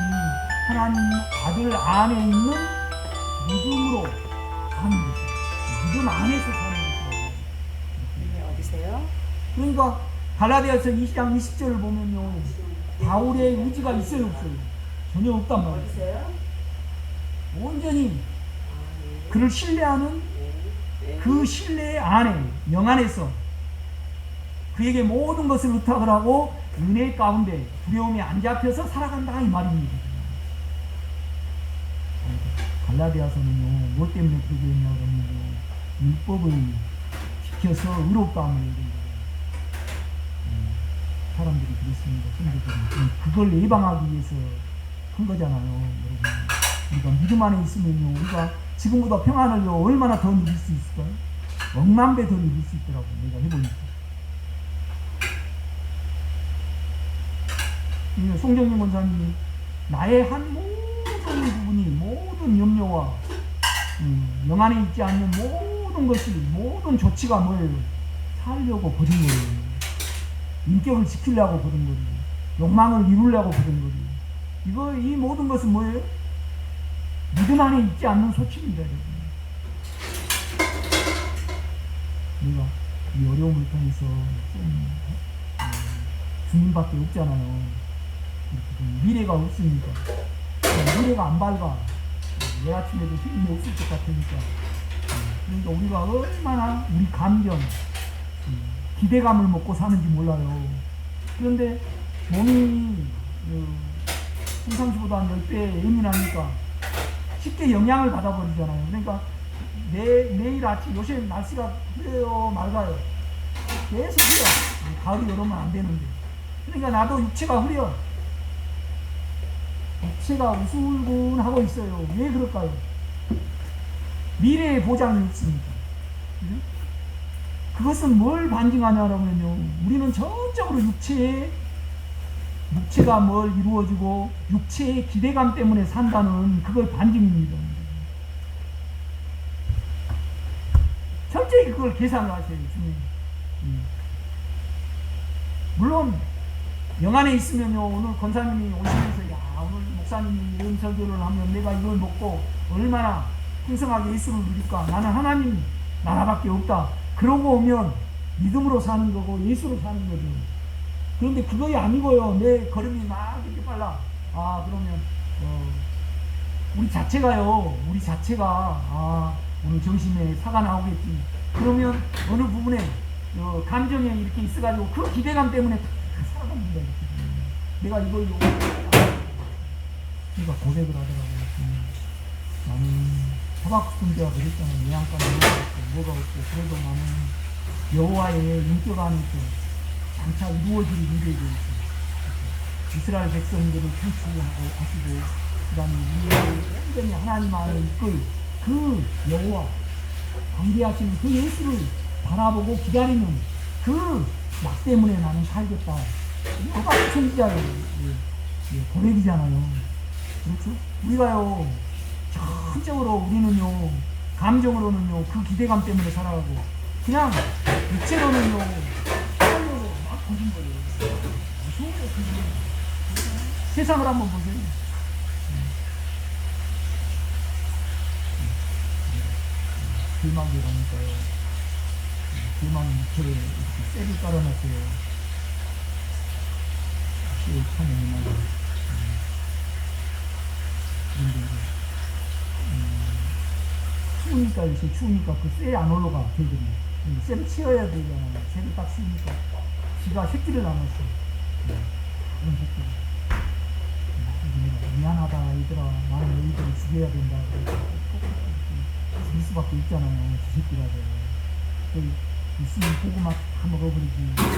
Speaker 1: 하나님 아들 안에 있는 믿음으로 사는 것이에요. 믿음 안에서 사는 것이에요.
Speaker 2: 어디세요?
Speaker 1: 그러니까 갈라디아서 2장 20절을 보면요 바울의 의지가 있어요 없어요? 전혀 없단 말이에요. 온전히 그를 신뢰하는 그 신뢰 안에 영 안에서 그에게 모든 것을 의탁을 하고 은혜 가운데 두려움이 안 잡혀서 살아간다 이 말입니다. 갈라디아서는요 뭐 때문에 그러고 있냐 그러면 율법을 지켜서 의롭다함을 얘기해요. 사람들이 그랬습니다. 성도들은 그걸 예방하기 위해서 한 거잖아요. 여러분 우리가 믿음 안에 있으면요 우리가 지금보다 평안을요 얼마나 더 누릴 수 있을까요? 억만 배 더 누릴 수 있더라고요. 내가 해보니까. 송정님 원사님이 나의 한 모든 부분이 모든 염려와 영 안에 있지 않는 모든 것이 모든 조치가 뭐예요? 살려고 버린 거예요. 인격을 지키려고 버린 거예요. 욕망을 이루려고 버린 거예요. 이 모든 것은 뭐예요? 믿음 안에 있지 않는 소치입니다. 내가 이 어려움을 통해서 좀 주님밖에 없잖아요. 미래가 없으니까 미래가 안 밝아. 내일 아침에도 힘이 없을 것 같으니까. 그러니까 우리가 얼마나 우리 감정 기대감을 먹고 사는지 몰라요. 그런데 몸이 평상시보다 한 10배 예민하니까 쉽게 영향을 받아버리잖아요. 그러니까 내일 아침 요새 날씨가 흐려요 맑아요. 계속 흐려. 가을이 이러면 안 되는데. 그러니까 나도 육체가 흐려. 육체가 우슬근하고 있어요. 왜 그럴까요? 미래의 보장이 없습니다. 그것은 뭘 반증하냐면요. 우리는 전적으로 육체가 뭘 이루어지고 육체의 기대감 때문에 산다는 그걸 반증입니다. 철저히 그걸 계산을 하셔야 돼요. 물론 영 안에 있으면요 오늘 권사님이 오시면서 야 오늘 목사님이 이런 설교를 하면 내가 이걸 먹고 얼마나 풍성하게 예수를 누릴까. 나는 하나님 나라밖에 없다. 그러고 오면 믿음으로 사는 거고 예수로 사는 거죠. 그런데 그거이 아니고요 내 걸음이 막 이렇게 빨라. 그러면 우리 자체가 오늘 점심에 사가 나오겠지. 그러면 어느 부분에 감정에 이렇게 있어가지고 그 기대감 때문에 다 살아갑니다. 내가 이걸 그러니까 고백을 하더라고요. 나는 하박국군대가 그랬잖아요. 예양간에 뭐가 없고 그래도 나는 여호와의 인격 안에 장차 이루어질 일에 대해서 이스라엘 백성들을 편수하고 하시고 그 다음에 우리를 완전히 하나님 안에 이끌 그 여호와 관계하시는 그 예수를 바라보고 기다리는 그 약 때문에 나는 살겠다. 이거가 선지자의 고백이잖아요. 그렇죠? 우리가요 전적으로 우리는요 감정으로는요 그 기대감 때문에 살아가고 그냥 육체로는요 버린 거예요. 무서워요. 세상을 한번 보세요. 길막이라니까요. 길막 밑에 이렇게 쇠를 깔아놨어요. 쇠 타는 거. 그런데 이제 추우니까 요새 추우니까 그 쇠 안 올라가 개들이. 쇠를 치워야 되잖아요. 쇠를 딱 치우니까 지가 새끼를 나눴어. 그런 새끼를. 미안하다 얘들아, 나는 너희들을 죽여야 된다. 죽일 수밖에 있잖아요. 저 새끼라서. 있으면 고구마 다 먹어버리지. 그렇게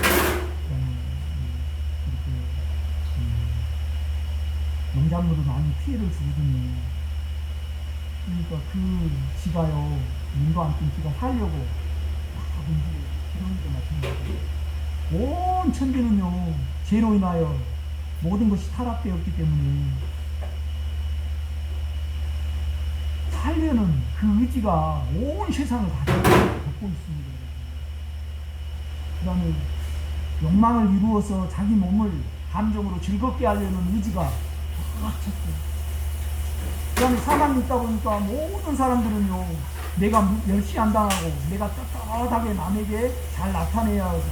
Speaker 1: 농작물을 많이 피해를 주거든요. 그러니까 그 지가요, 눈도 안 뜬 지가 살려고 막 움직여요. 그런 게 마찬가지예요. 온 천지는요, 죄로 인하여 모든 것이 타락되었기 때문에 살려는 그 의지가 온 세상을 다 덮고 있습니다. 그 다음에 욕망을 이루어서 자기 몸을 감정으로 즐겁게 하려는 의지가 꽉 찼어요. 그 다음에 사망이 있다 보니까 모든 사람들은요, 내가 멸시 안 당하고 내가 떳떳하게 남에게 잘 나타내야 하고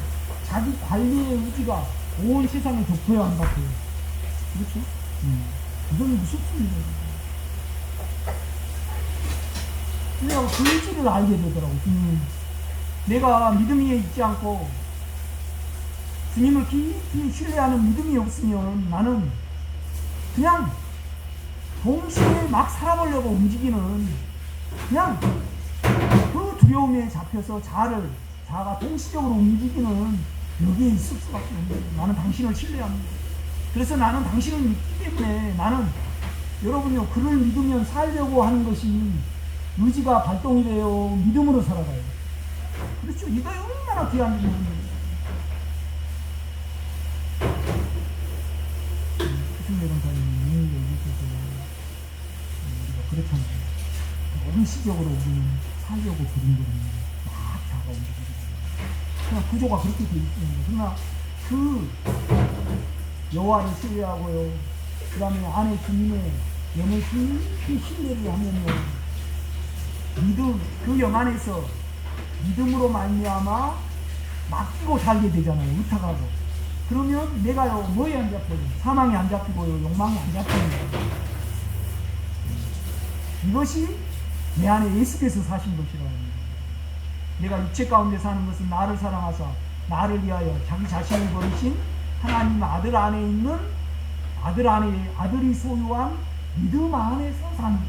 Speaker 1: 자기 관리의 의지가 온 세상에 덮여야 한다. 그렇죠? 이건 무섭습니다. 그냥 그 의지를 알게 되더라고. 내가 믿음이 있지 않고 주님을 깊이 신뢰하는 믿음이 없으면 나는 그냥 동시에 막 살아보려고 움직이는, 그냥 그 두려움에 잡혀서 자가 동시적으로 움직이는 여기에 있을 수밖에 없는 거예요. 나는 당신을 신뢰합니다. 그래서 나는 당신을 믿기 때문에 나는, 여러분요, 그를 믿으면 살려고 하는 것이 의지가 발동이 돼요. 믿음으로 살아가요. 그렇죠? 이거 얼마나 귀한 일입니까? 수승대 강사님이 얘기해서 우리가 그렇잖아요. 원시적으로 우리는 살려고 부른 거거든요. 막 자가 움직이고. 그냥 구조가 그렇게 되어 있습니다. 그러나 그 여호와를 신뢰하고요, 그 다음에 안에 주님의 영을 깊이 신뢰를 하면요, 믿음, 그 영 안에서 믿음으로 말미암아 맡기고 살게 되잖아요. 의탁하고. 그러면 내가요, 뭐에 안 잡혀요? 사망에 안 잡히고요, 욕망에 안 잡힙니다. 이것이 내 안에 예수께서 사신 것이라고 합니다. 내가 육체 가운데 사는 것은 나를 사랑하사 나를 위하여 자기 자신을 버리신 하나님 아들 안에 있는 아들이 소유한 믿음 안에서 사는 것.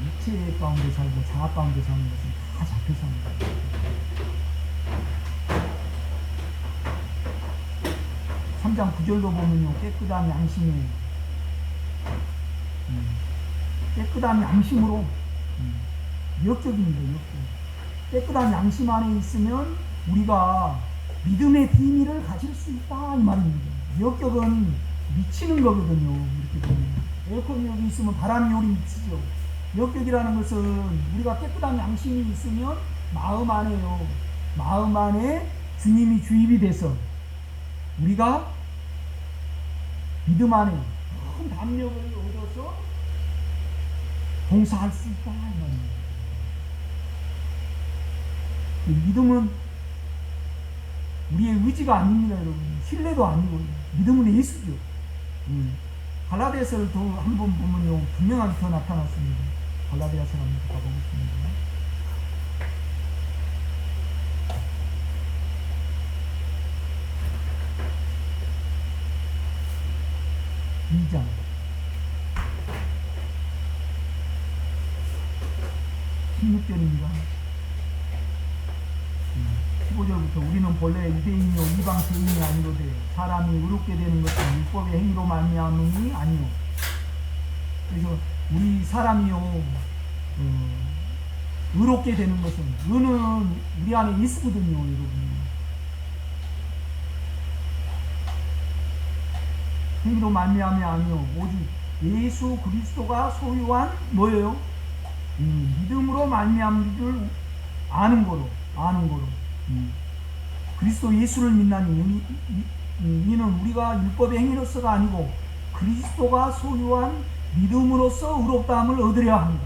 Speaker 1: 육체 가운데 살고 자아 가운데 사는 것은 다 잡혀 사는 거예요. 3장 9절도 보면요, 깨끗한 양심에 깨끗한 양심으로 역적입니다. 역적. 깨끗한 양심 안에 있으면 우리가 믿음의 비밀을 가질 수 있다, 이 말입니다. 역적은 미치는 거거든요. 이렇게 보면 에어컨이 여기 있으면 바람이 요리 미치죠. 역격이라는 것은 우리가 깨끗한 양심이 있으면 마음 안에요, 마음 안에 주님이 주입이 돼서 우리가 믿음 안에 큰 담력을 얻어서 봉사할 수 있다, 이 말입니다. 믿음은 우리의 의지가 아닙니다, 여러분. 신뢰도 아니고 믿음은 예수죠. 갈라디아서를 더 한번 보면요, 분명하게 더 나타났습니다. 갈라디아서 한번 가보겠습니다. 2장 16절입니다. 15절부터 우리는 본래 유대인이요 이방 죄인이 아니로되 사람이 의롭게 되는 것은 율법의 행위로 말미암음이 아니요. 그래서 우리 사람이요 의롭게 되는 것은, 의는 우리 안에 있거든요, 여러분. 행위로 말미암이 아니요 오직 예수 그리스도가 소유한 뭐예요? 믿음으로 말미암은 줄 아는 거로 아는 거로. 그리스도 예수를 믿나니 이는 우리가 율법의 행위로서가 아니고 그리스도가 소유한 믿음으로써 의롭다함을 얻으려 합니다.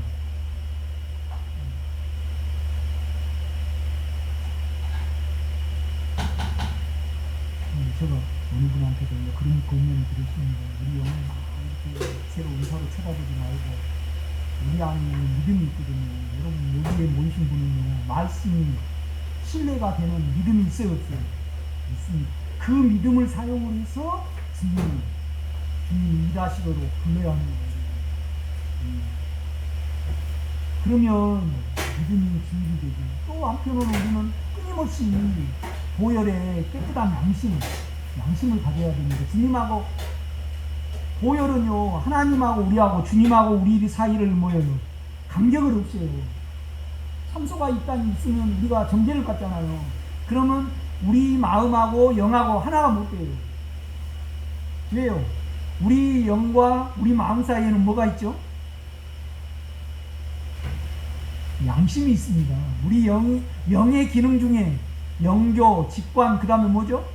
Speaker 1: 제가 어느 분한테도 그런 권면을 드렸습니다. 우리 영을 막 이렇게 새로 의사로 쳐다보지 말고 우리 안에 믿음이 있거든요. 여러분 여기에 모이신 분은요, 말씀이 신뢰가 되는 믿음이 있어요, 없어요? 있습니다. 그 믿음을 사용을 해서 주님 일하시도록 불러야 하는 거예요. 그러면 믿음이 주입이 되죠. 또 한편으로 우리는 끊임없이 보혈의 깨끗한 양심을 가져야 됩니다. 주님하고 보혈은요, 하나님하고 우리하고 주님하고 우리 사이를 뭐예요? 간격을 없애요. 참소가 이 땅에 있으면 우리가 정죄를 받잖아요. 그러면 우리 마음하고 영하고 하나가 못 돼요. 왜요? 우리 영과 우리 마음 사이에는 뭐가 있죠? 양심이 있습니다. 우리 영의 기능 중에 영교, 직관, 그 다음에 뭐죠?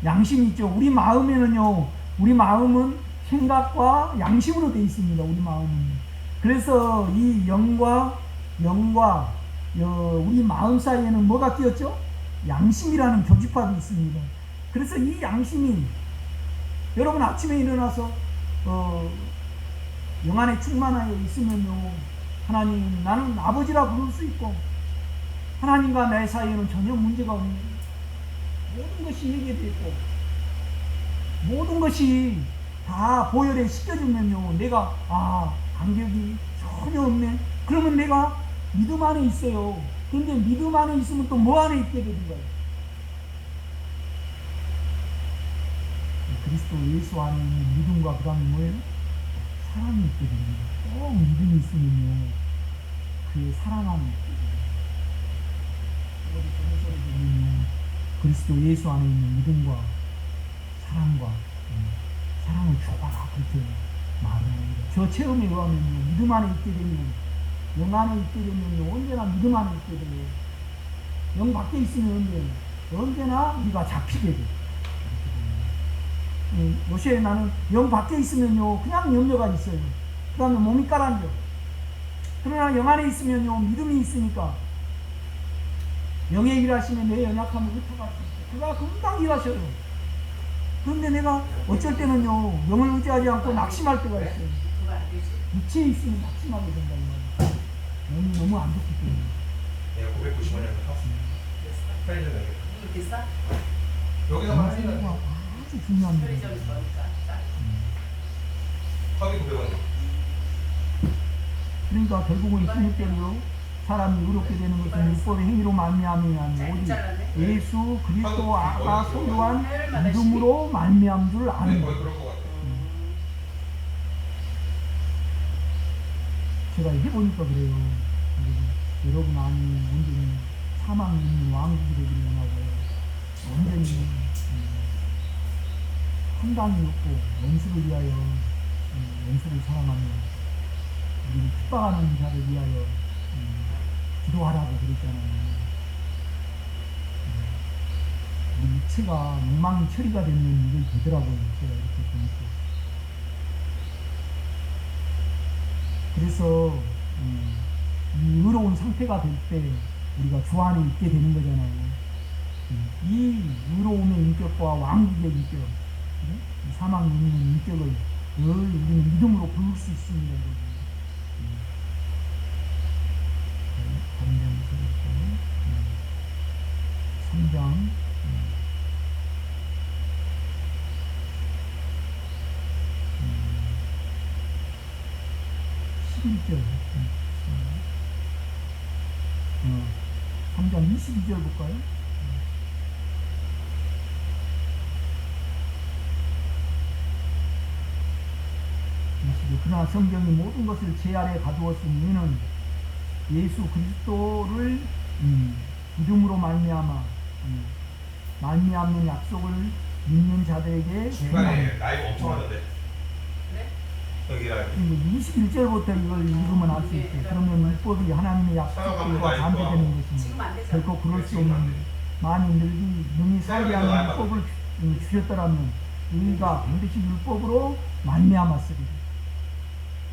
Speaker 1: 양심이 있죠. 우리 마음에는요, 우리 마음은 생각과 양심으로 되어 있습니다. 우리 마음은. 그래서 이 영과 우리 마음 사이에는 뭐가 끼었죠? 양심이라는 교집합이 있습니다. 그래서 이 양심이 여러분 아침에 일어나서 영 안에 충만하여 있으면요, 하나님 나는 아버지라 부를 수 있고 하나님과 내 사이에는 전혀 문제가 없는 모든 것이 얘기되고 모든 것이 다 보혈에 씻겨주면요, 내가 간격이 전혀 없네. 그러면 내가 믿음 안에 있어요. 그런데 믿음 안에 있으면 또 뭐 안에 있게 되는 거예요? 그리스도 예수 안에 있는 믿음과 그 다음에 뭐예요? 사랑이 있게 됩니다. 꼭 믿음이 있으면요, 그 사랑 안에 있게 됩니다. 우리 전서를 보면요, 그리스도 예수 안에 있는 믿음과 사랑을 줘봐라, 그렇게 말합니다. 저 체험에 의하면요, 믿음 안에 있게 되면, 영 안에 있게 되면요, 언제나 믿음 안에 있게 돼요. 영 밖에 있으면 언제나 우리가 잡히게 돼요. 요새 나는 영 밖에 있으면요, 그냥 염려가 있어요. 그 다음에 몸이 가라앉아. 그러나 영 안에 있으면요, 믿음이 있으니까 영의 일하시면 내 연약함을 흩어갈 수 있어요. 그가 금방 일하셔요. 그런데 내가 어쩔 때는요, 영을 의지하지 않고 낙심할 때가 있어요. 육체에 있으면 낙심하게 된다는 말이에요. 영이 너무 안 좋기 때문에.
Speaker 3: 내가 990원이라고 샀습니다. 편의점에
Speaker 2: 비싸?
Speaker 3: 여기서 하시는
Speaker 1: 아주 중요합니다.
Speaker 3: 컵이 900원.
Speaker 1: 그러니까 결국은 16절로 사람이 의롭게 되는 것은 율법의 행위로 말미암이 아니라 오직 예수 그리스도가 소유한 믿음으로 말미암 줄 아는
Speaker 3: 거의
Speaker 1: 것.
Speaker 3: 그럴 것 같아요.
Speaker 1: 제가 해보니까 그래요. 여러분 안이 온전히 사망 있는 왕국이 되기를 원하고요. 온전히 판단이 없고 원수를 위하여 원수를 사랑하며 우리를 핍박하는 자를 위하여 기도하라고 그랬잖아요. 우리 육체가 욕망이 처리가 되면 이걸 되더라고요. 제가 이렇게 보니까. 그래서 이 의로운 상태가 될 때 우리가 주 안에 있게 되는 거잖아요. 이 의로움의 인격과 왕국의 인격, 이 사망 있는 인격을 늘 우리는 믿음으로 부를 수 있습니다. 다른 데 한번 써볼까요? 3장 11절 3장 22절 볼까요? 그러나 성경이 모든 것을 제 아래 가두었으니 이는 예수 그리스도를 믿음으로 말미암는 약속을 믿는 자들에게
Speaker 3: 중간에 나이가 엄청 하던데.
Speaker 2: 그래?
Speaker 3: 여기라 이렇게.
Speaker 1: 21절부터 이걸 읽으면 알 수 있어요. 그러면 율법이 하나님의 약속에 반대되는 것입니다.
Speaker 2: 지금 안 되잖아.
Speaker 1: 결코 그럴 수 없는 일. 만일 능히 살게 하는 율법을 주셨더라면 우리가 반드시 율법으로 말미암았으리라.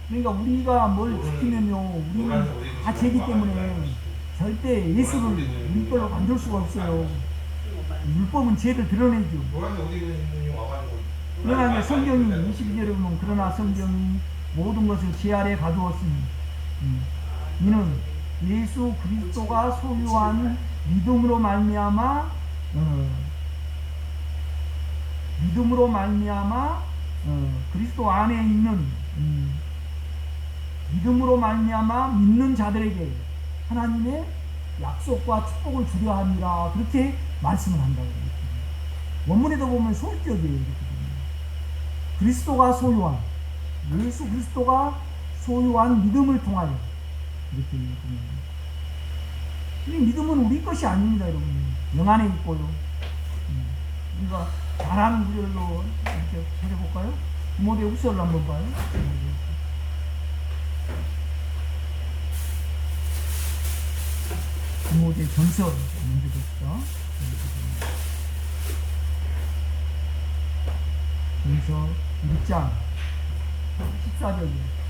Speaker 1: 그러니까 우리가 뭘 지키면요, 우리는 다 죄기 때문에 절대 예수를 우리 걸로 만들 수가 없어요. 율법은 죄를 드러내죠.
Speaker 3: 노란색 옷 입은 분이 와가지고.
Speaker 1: 그러나 이제 성경이 22절에 보면 그러나 성경이 모든 것을 제 아래 가두었으니 이는 예수 그리스도가 소유한 믿음으로 말미암아 그리스도 안에 있는 믿음으로 말미암아 믿는 자들에게 하나님의 약속과 축복을 주려 함이라 그렇게 말씀을 한다고 그랬거든요. 원문에도 보면 소유격이에요. 이렇게 보면. 그리스도가 소유한 예수 그리스도가 소유한 믿음을 통하여 이렇게 보면 이 믿음은 우리 것이 아닙니다, 여러분. 영 안에 있고요. 우리가 잘하는 구절로 이렇게 찾아볼까요? 디모데후서를 한번 봐요. 디모데전서 먼저 봅시다. 전서 1장 14절이에요.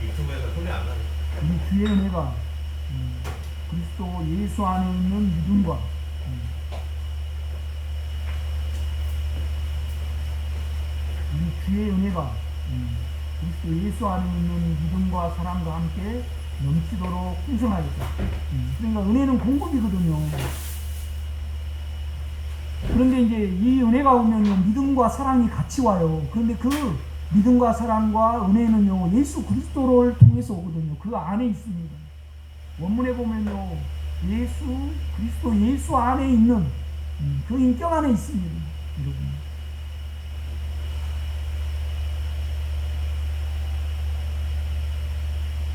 Speaker 3: 유튜브에서 소리 안 나네.
Speaker 1: 이 주의 은혜가 그리스도 예수 안에 있는 믿음과 이 주의 은혜가 그리스도 예수 안에 있는 믿음과 사랑과 함께 넘치도록 풍성하였다. 그러니까 은혜는 공급이거든요. 그런데 이제 이 은혜가 오면요, 믿음과 사랑이 같이 와요. 그런데 그 믿음과 사랑과 은혜는요, 예수 그리스도를 통해서 오거든요. 그 안에 있습니다. 원문에 보면요, 예수 그리스도 예수 안에 있는 그 인격 안에 있습니다, 여러분.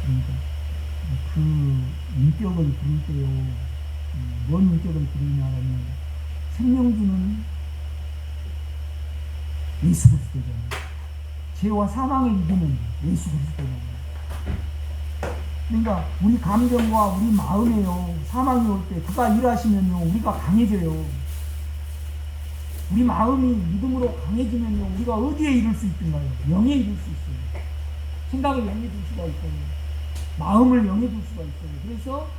Speaker 1: 그러니까 그 인격을 부를 때요, 뭔 인격을 부르냐면 생명주는 예수 그리스도잖아요. 죄와 사망을 이기는 예수 그리스도잖아요. 그러니까 우리 감정과 우리 마음에요, 사망이 올 때 그가 일하시면요, 우리가 강해져요. 우리 마음이 믿음으로 강해지면요, 우리가 어디에 이룰 수 있던가요? 영에 이룰 수 있어요. 생각을 영에 둘 수가 있어요. 마음을 영에 둘 수가 있어요. 그래서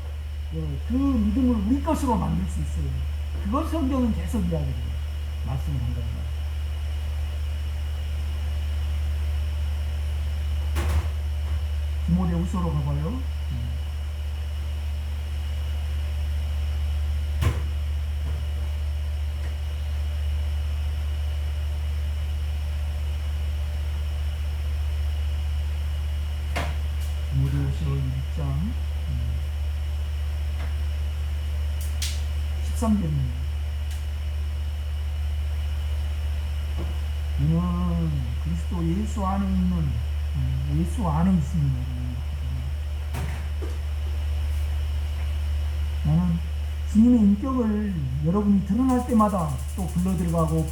Speaker 1: 그 믿음을 우리 것으로 만들 수 있어요. 그걸 성경은 계속 이야기해요. 말씀을 한다는 거예요. 디모데후서로 가봐요. 디모데후서 1장 13절입니다. 이는 그리스도 예수 안에 있는 예수 안에 있습니다. 나는 주님의 인격을 여러분이 드러날 때마다 또 불러들어가고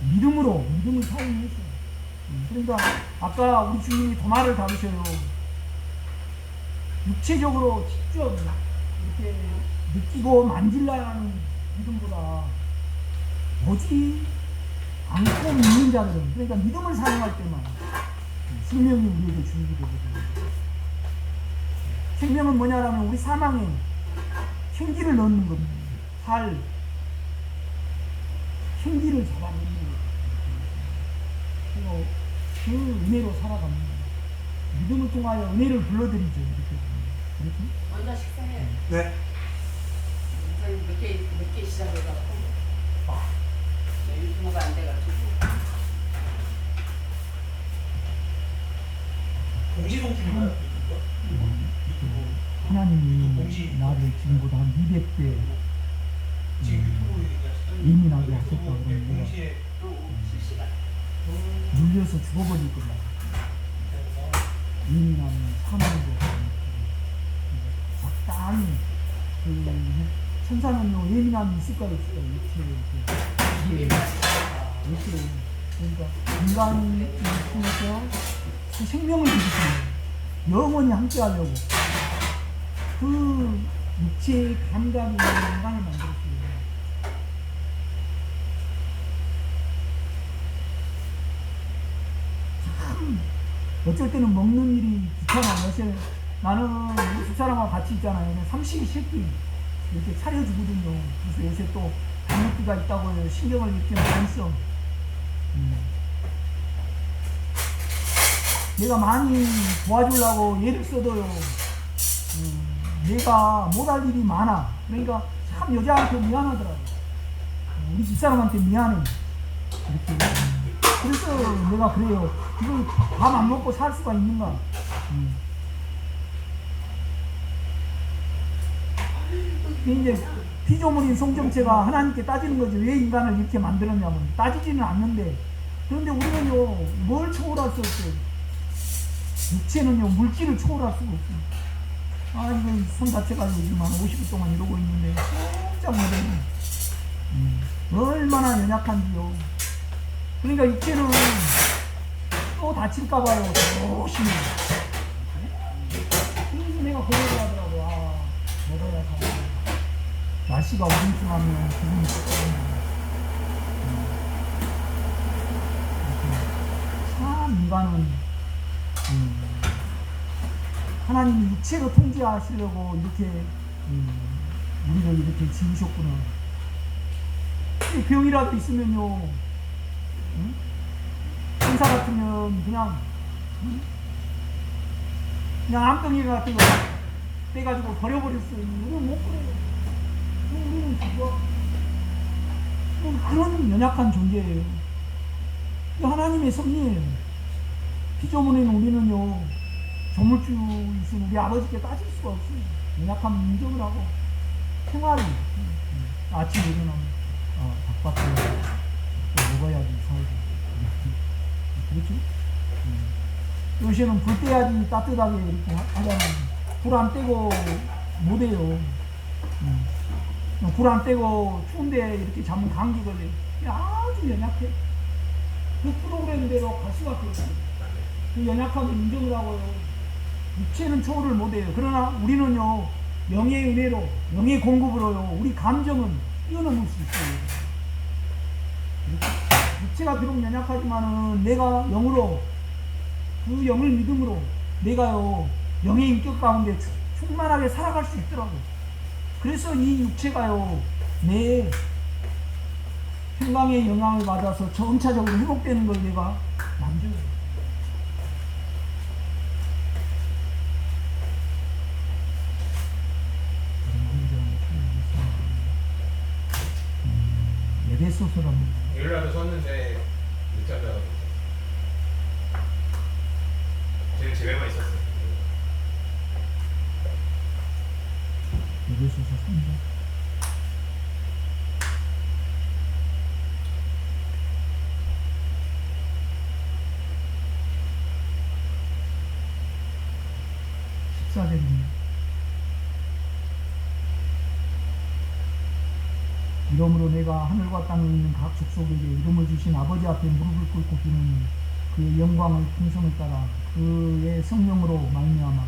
Speaker 1: 믿음을 사용해서, 그러니까 아까 우리 주님이 도마를 다루셔요. 육체적으로 직접 이렇게 느끼고 만질라는 믿음보다 보지 않고 믿는 자들은, 그러니까 믿음을 사용할 때만 생명이 우리에게 주게 되거든요. 생명은 뭐냐라면 우리 사망에 생기를 넣는 겁니다. 생기를 잡아내는 거예요. 그 은혜로 살아갑니다. 믿음을 통하여 은혜를 불러드리죠. 이렇게. 그렇죠?
Speaker 2: 먼저 식사해.
Speaker 3: 네.
Speaker 2: 늦게 시작해갖고 유튜브가 안 돼가지고.
Speaker 3: 공시송출인가요?
Speaker 1: 하나님이 나를 지금보다 한 200배 예민하게 하셨다고 그러면
Speaker 2: 실시간.
Speaker 1: 물려서 죽어버릴 거다. 예민하면 사망도 적당히 천사는요, 예민함이 있을까요? 이렇게 이게 이렇게 그러니까 인간이 통해서 그 생명을 주시는 영원히 함께 하려고 그 육체의 감각이 있는 인간을 만들었어요. 참 어쩔 때는 먹는 일이 귀찮아. 요새 나는 우리 집사람하고 같이 있잖아요. 삼시세끼 이렇게 차려주거든요. 그래서 요새 또 단무기가 있다고 해요. 신경을 이렇게 많이 써. 내가 많이 도와주려고 예를 써도요. 내가 못할 일이 많아. 그러니까 참 여자한테 미안하더라고. 우리 집사람한테 미안해. 이렇게. 그래서 내가 그래요. 이걸 밥 안 먹고 살 수가 있는가? 이제 피조물인 성정체가 하나님께 따지는 거죠. 왜 인간을 이렇게 만들었냐면 따지지는 않는데, 그런데 우리는요 뭘 초월할 수 없어요. 육체는요 물질을 초월할 수가 없어요. 아 이거 손 자체가 요즘 한 50일 동안 이러고 있는데 깜짝 놀라네. 얼마나 연약한지요. 그러니까 육체는 또 다칠까봐요 조심히. 그래서 내가 고백을 하더라고. 아 먹어야 사. 날씨가 우중충하면 기분이 좋거든요. 참 인간은 하나님이 육체로 통제하시려고 이렇게 우리를 이렇게 지으셨구나. 병이라도 있으면요, 천사 같으면 그냥 암덩이 같은 거 떼가지고 버려버렸어요. 우리는 못 그래요. 우리는 그거 그런 연약한 존재예요. 하나님의 섭리예요. 피조물인 우리는요 조물주이신 우리 아버지께 따질 수가 없어요. 연약한 인정을 하고 생활이 아침에 일어나면 닭밥도 먹어야지 살고 그렇죠? 요새는 불 떼야지 따뜻하게 이렇게 하잖아요. 불 안 떼고 못해요. 불 안 떼고 추운데 이렇게 자면 감기 걸려요. 아주 연약해. 그 프로그램대로 갈 수밖에 없어요. 그 연약함을 인정을 하고요. 육체는 초월을 못해요. 그러나 우리는요 영의 은혜로, 영의 공급으로요 우리 감정은 뛰어넘을 수 있어요. 육체가 비록 연약하지만은 내가 영으로 그 영을 믿음으로 내가요 영의 인격 가운데 충만하게 살아갈 수 있더라고. 그래서 이 육체가요 내 평강의 영향을 받아서 점차적으로 회복되는 걸 내가 만져요. 에베소서라는
Speaker 3: 일요일날도 썼는데 늦잠 자가지고 제일 집에만 있었어요.
Speaker 1: 에베소서 3장. 이러므로 내가 하늘과 땅에 있는 각 족속에게 이름을 주신 아버지 앞에 무릎을 꿇고 비는 그의 영광의 풍성을 따라 그의 성령으로 말미암아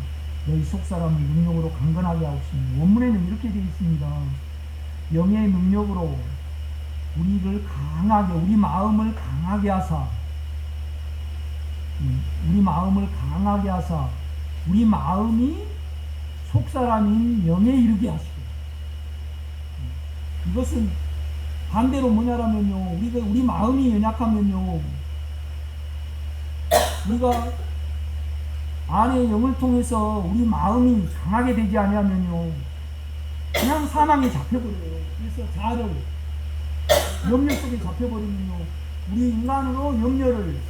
Speaker 1: 너희 속사람을 능력으로 강건하게 하옵시니. 원문에는 이렇게 되어 있습니다. 영의 능력으로 우리를 강하게, 우리 마음을 강하게 하사, 우리 마음을 강하게 하사 우리 마음이 속사람인 영에 이르게 하시고. 이것은 반대로 뭐냐라면요, 우리 마음이 연약하면요, 우리가 안에 영을 통해서 우리 마음이 강하게 되지 않으면요 그냥 사망에 잡혀버려요. 그래서 자아를 염려 속에 잡혀버리면요 우리 인간으로 염려를,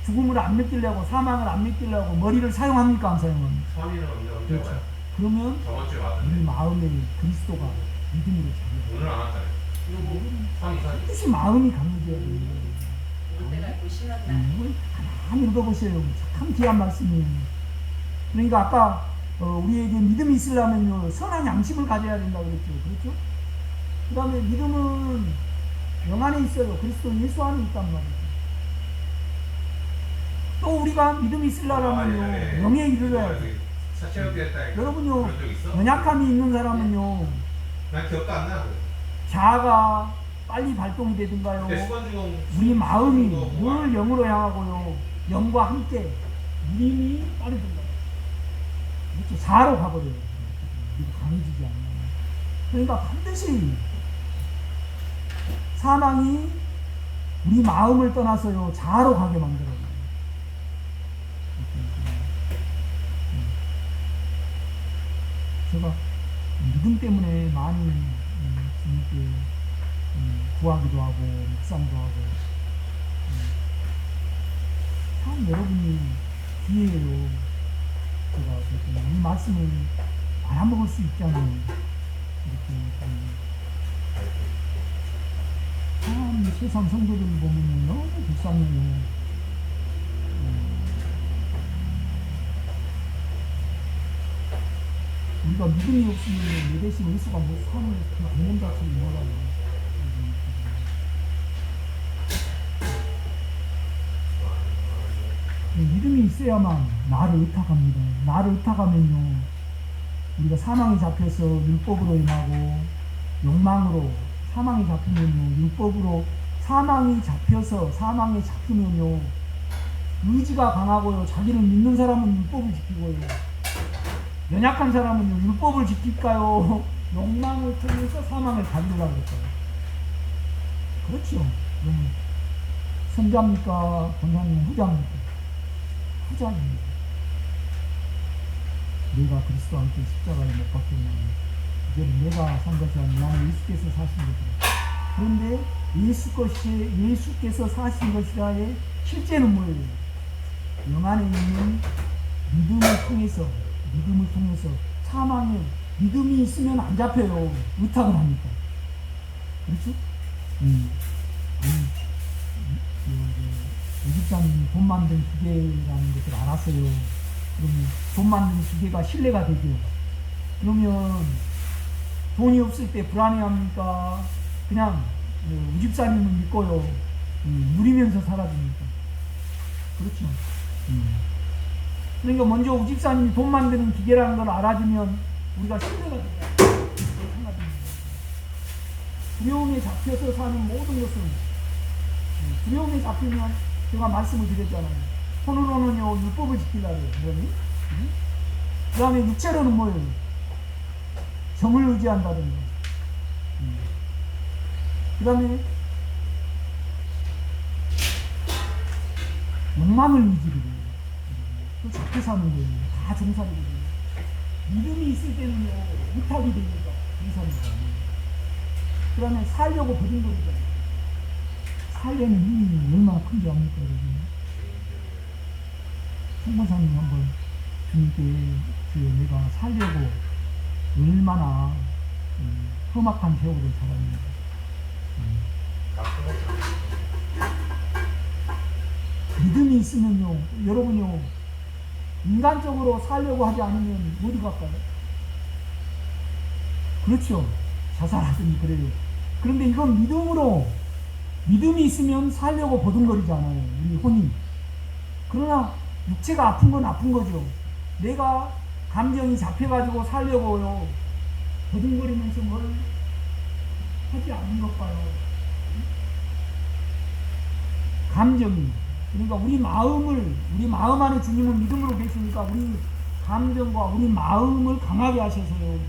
Speaker 1: 죽음을 안 느끼려고, 사망을 안 느끼려고 머리를 사용합니까 안 사용합니까?
Speaker 3: 선의는 언제
Speaker 1: 그렇죠.
Speaker 3: 와요?
Speaker 1: 그러면
Speaker 3: 저번 주에
Speaker 1: 우리
Speaker 3: 왔는데
Speaker 1: 마음에 그리스도가 믿음으로 잡혀요.
Speaker 3: 오늘 안 왔잖아요. 선이
Speaker 1: 뜻이 마음이 강해져야 돼요.
Speaker 2: 내가 알고 신한다.
Speaker 1: 이걸 가만히 읽어보세요. 참 귀한 말씀이에요. 그러니까 아까 우리에게 믿음이 있으려면요 선한 양심을 가져야 된다고 그랬죠. 그렇죠? 그 다음에 믿음은 영 안에 있어요. 그리스도 예수 안에 있단 말이죠. 또 우리가 믿음이 있으려면요 영에 이르러야 돼.
Speaker 3: 사체업됐다.
Speaker 1: 여러분요
Speaker 3: 그런 적 있어?
Speaker 1: 연약함이 있는 사람은요
Speaker 3: 난 기억도 안 나.
Speaker 1: 자아가 빨리 발동이 되든가요.
Speaker 3: 근데 수건주공
Speaker 1: 우리 마음이 늘 영으로 향하고요 영과 함께 믿음이 빠르든가 이렇게 자아로 가버려요. 그리고 강해지지 않아요. 그러니까 반드시 사망이 우리 마음을 떠나서요 자아로 가게 만들어요. 제가 믿음 때문에 많이 주님께 구하기도 하고 묵상도 하고 참 여러분이 기회예요. 제가 이 말씀을 알아먹을 수 있잖아요. 이렇게 참 세상 성도들 보면 너무 불쌍해요. 우리가 믿음이 없으면 내 대신 예수가 못 사는 그 개념 자체를 뭐라고. 믿음이 있어야만 나를 의탁합니다. 나를 의탁하면요 우리가 사망에 잡혀서 율법으로 인하고 욕망으로 사망에 잡히면요 율법으로 사망이 잡혀서 사망에 잡히면요 의지가 강하고요 자기를 믿는 사람은 율법을 지키고요 연약한 사람은요 율법을 지킬까요 욕망을 통해서 사망을 가지려고 그럴까요? 그렇죠. 선자입니까 권사님 후자입니까? 후자입니다. 내가 그리스도 함께 십자가에 못 박혔나니 이제는 내가 산 것이 아니라 예수께서 사신 것이다. 그런데 예수께서 사신 것이라의 실제는 뭐예요? 영 안에 있는 믿음을 통해서 사망에 믿음이 있으면 안 잡혀요. 의탁을 하니까. 그렇죠? 유집사님이 돈 만든 기계라는 것을 알았어요. 그러면 돈 만든 기계가 신뢰가 되죠. 그러면 돈이 없을 때 불안해합니까? 그냥 우집사님을 믿고요. 누리면서 살아줍니까? 그렇죠. 그러니까 먼저 우집사님이 돈 만드는 기계라는 걸 알아주면 우리가 신뢰가 된다. 두려움에 잡혀서 사는 모든 것은 두려움에 잡히면 제가 말씀을 드렸잖아요. 손으로는요 율법을 지키려고 해요. 그 다음에 육체로는 뭐예요? 정을 의지한다든가. 그 다음에 욕망을 의지를 해요. 또 잡혀 사는 거예요. 다 종살이거든요. 믿음이 있을 때는요 의탁이 되니까 종살이거든요. 그 다음에 살려고 버린 거잖아요. 살려는 힘이 얼마나 큰지 압니까, 여러분? 성모사님 한번 주님께 내가 살려고 얼마나 험악한 세월을 살았는지. 믿음이 있으면요, 여러분요, 인간적으로 살려고 하지 않으면 어디 갈까요? 그렇죠. 자살하더니 그래요. 그런데 이건 믿음이 있으면 살려고 버둥거리잖아요. 우리 혼이. 그러나 육체가 아픈 건 아픈 거죠. 내가 감정이 잡혀가지고 살려고요. 버둥거리면서 뭘 하지 않는 것 봐요. 감정이. 그러니까 우리 마음 안에 주님은 믿음으로 계시니까 우리 감정과 우리 마음을 강하게 하셔서요.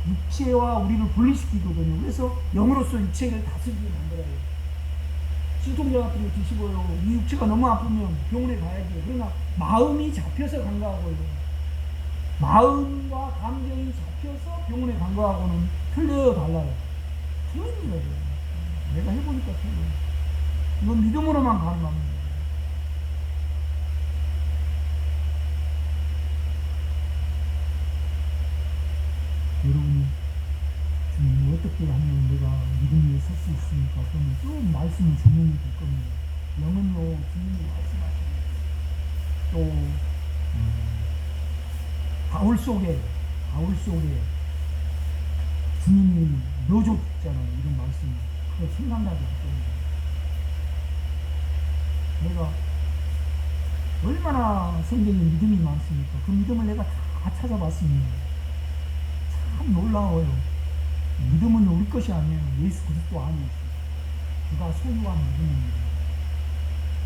Speaker 1: 육체와 우리를 분리시키거든요. 그래서 영으로서 육체를 다스리게 만들어요. 신통자 같은 거 드시고요. 이 육체가 너무 아프면 병원에 가야죠. 그러나 마음이 잡혀서 간 거하고요. 마음과 감정이 잡혀서 병원에 간 거하고는 틀려요, 달라요. 틀린 거예요. 내가 해보니까 틀려요. 이건 믿음으로만 가능합니다. 여러분이 주님 어떻게 하면 내가 믿음 위에 설 수 있습니까? 그러면 쭉 말씀을 적용이 될 겁니다. 영은요 주님이 말씀하시는 또 바울 속에 주님이 넣어줬잖아요. 이런 말씀 생각나지 않습니다. 내가 얼마나 성경에 믿음이 많습니까? 그 믿음을 내가 다 찾아봤습니다. 참 놀라워요. 믿음은 우리 것이 아니에요. 예수 그리스도 안에 있어요. 그가 소유한 믿음입니다.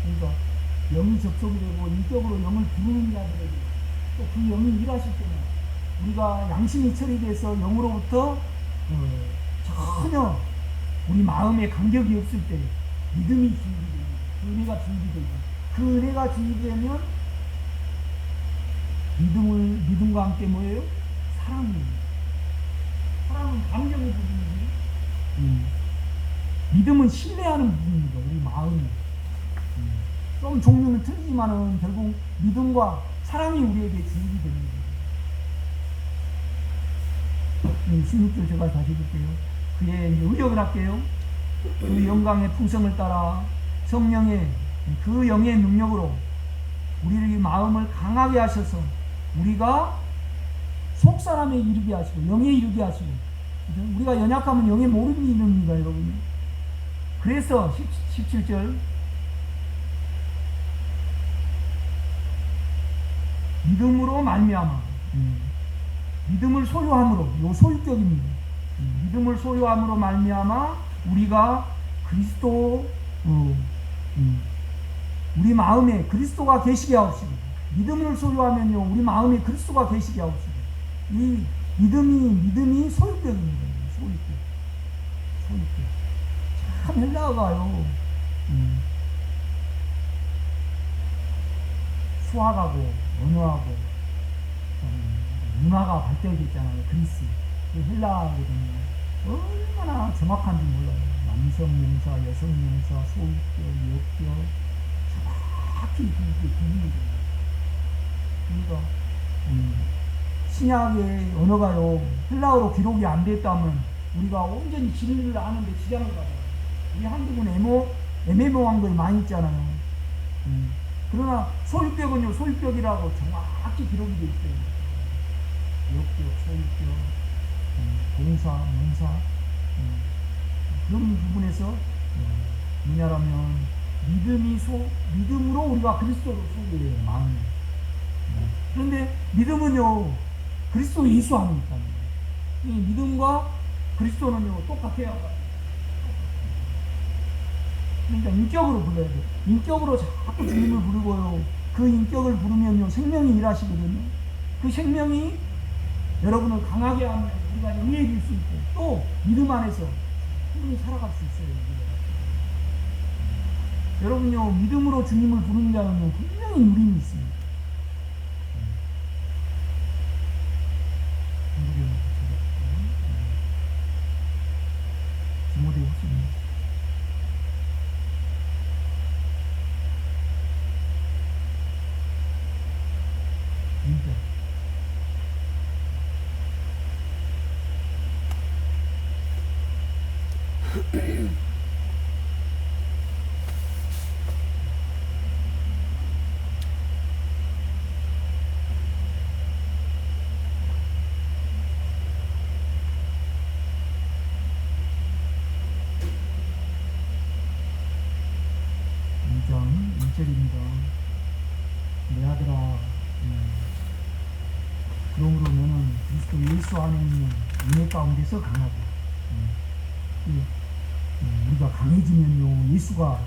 Speaker 1: 그러니까 영이 접속이 되고 인격으로 영을 부르는 자들에게 또 그 영이 일하실 때는 우리가 양심이 처리돼서 영으로부터 전혀 우리 마음에 간격이 없을 때 믿음이 준비됩니다. 그 은혜가 준비되고 그 은혜가 준비되면 믿음과 함께 뭐예요? 사랑입니다. 사랑은 감정의 부분이지 믿음은 신뢰하는 부분입니다. 우리 마음이 좀 종류는 틀리지만은 결국 믿음과 사랑이 우리에게 주입이 됩니다. 16절 제가 다시 볼게요. 그의 의역을 할게요. 그 영광의 풍성을 따라 성령의 그 영의 능력으로 우리의 마음을 강하게 하셔서 우리가 속사람에 이르게 하시고 영에 이르게 하시고 그죠? 우리가 연약하면 영에 모르는 이름입니다, 여러분. 그래서 17절 믿음으로 말미암아 믿음을 소유함으로 요 소유격입니다. 믿음을 소유함으로 말미암아 우리가 그리스도 우리 마음에 그리스도가 계시게 하옵시고 믿음을 소유하면요 우리 마음에 그리스도가 계시게 하옵시고 이 믿음이 소유격입니다. 소유격 참 헬라어가요 수학하고 언어하고 문화가 발달됐잖아요. 그리스 헬라거든요. 얼마나 정확한지 몰라요. 남성명사, 여성명사, 소유격, 역격 정확히 구분이 돼요. 그러니까 신약의 언어가요 헬라어로 기록이 안 됐다면 우리가 온전히 진리를 아는데 지장을 받아요. 우리 한국은 애매모호한 것이 많이 있잖아요. 그러나 소유격은요 소유격이라고 정확히 기록이 되어 있어요. 역격, 소유격, 동사, 명사 그런 부분에서 뭐냐라면 믿음으로 우리가 그리스도로 소유해요. 마음에. 그런데 믿음은요 그리스도 예수 안에 있다는 거예요. 이 믿음과 그리스도는요 똑같아요. 그러니까 인격으로 불러야 돼요. 인격으로 자꾸 주님을 부르고요. 그 인격을 부르면요 생명이 일하시거든요. 그 생명이 여러분을 강하게 하면 우리가 영예해질 수 있고 또 믿음 안에서 충분히 살아갈 수 있어요. 여러분요 믿음으로 주님을 부르는 자는요 분명히 누림이 있습니다. 디모데 후서입니다. 내 아들아, 그러므로 너는 그리스도 예수 안에 있는 은혜 가운데서 강하고, 우리가 강해지면요 예수가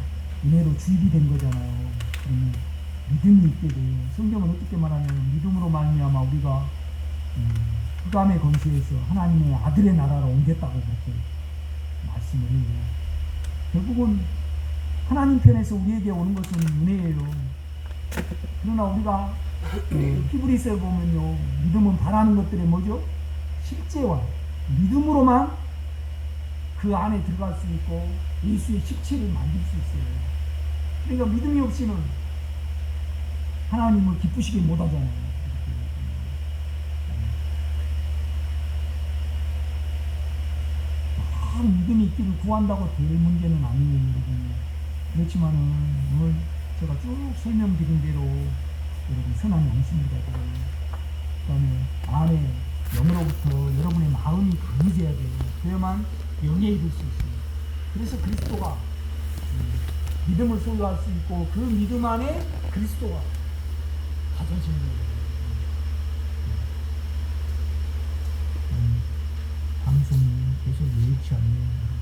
Speaker 1: 은혜로 주입이 된 거잖아요. 그러면 믿음이 있게 돼요. 성경은 어떻게 말하냐면 믿음으로 말미암아 우리가 흑암의 권세에서 하나님의 아들의 나라로 옮겼다고 그렇게 말씀을 해요. 결국은 하나님 편에서 우리에게 오는 것은 은혜예요. 그러나 우리가 히브리서에 보면요 믿음은 바라는 것들이 뭐죠? 실제와 믿음으로만 그 안에 들어갈 수 있고 예수의 실체를 만들 수 있어요. 그러니까 믿음이 없이는 하나님을 기쁘시게 못하잖아요. 믿음이 있기를 구한다고 될 문제는 아니에요. 여러분. 그렇지만은 오늘 제가 쭉 설명드린 대로 여러분 선한 양심을 가지고 그 다음에 안에 영으로부터 여러분의 마음이 강해져야 돼요. 그래야만 영에 이룰 수 있어요. 그래서 그리스도가 믿음을 소유할 수 있고 그 믿음 안에 그리스도가 가져지는 거예요. 방송이 계속 여의치 않네요.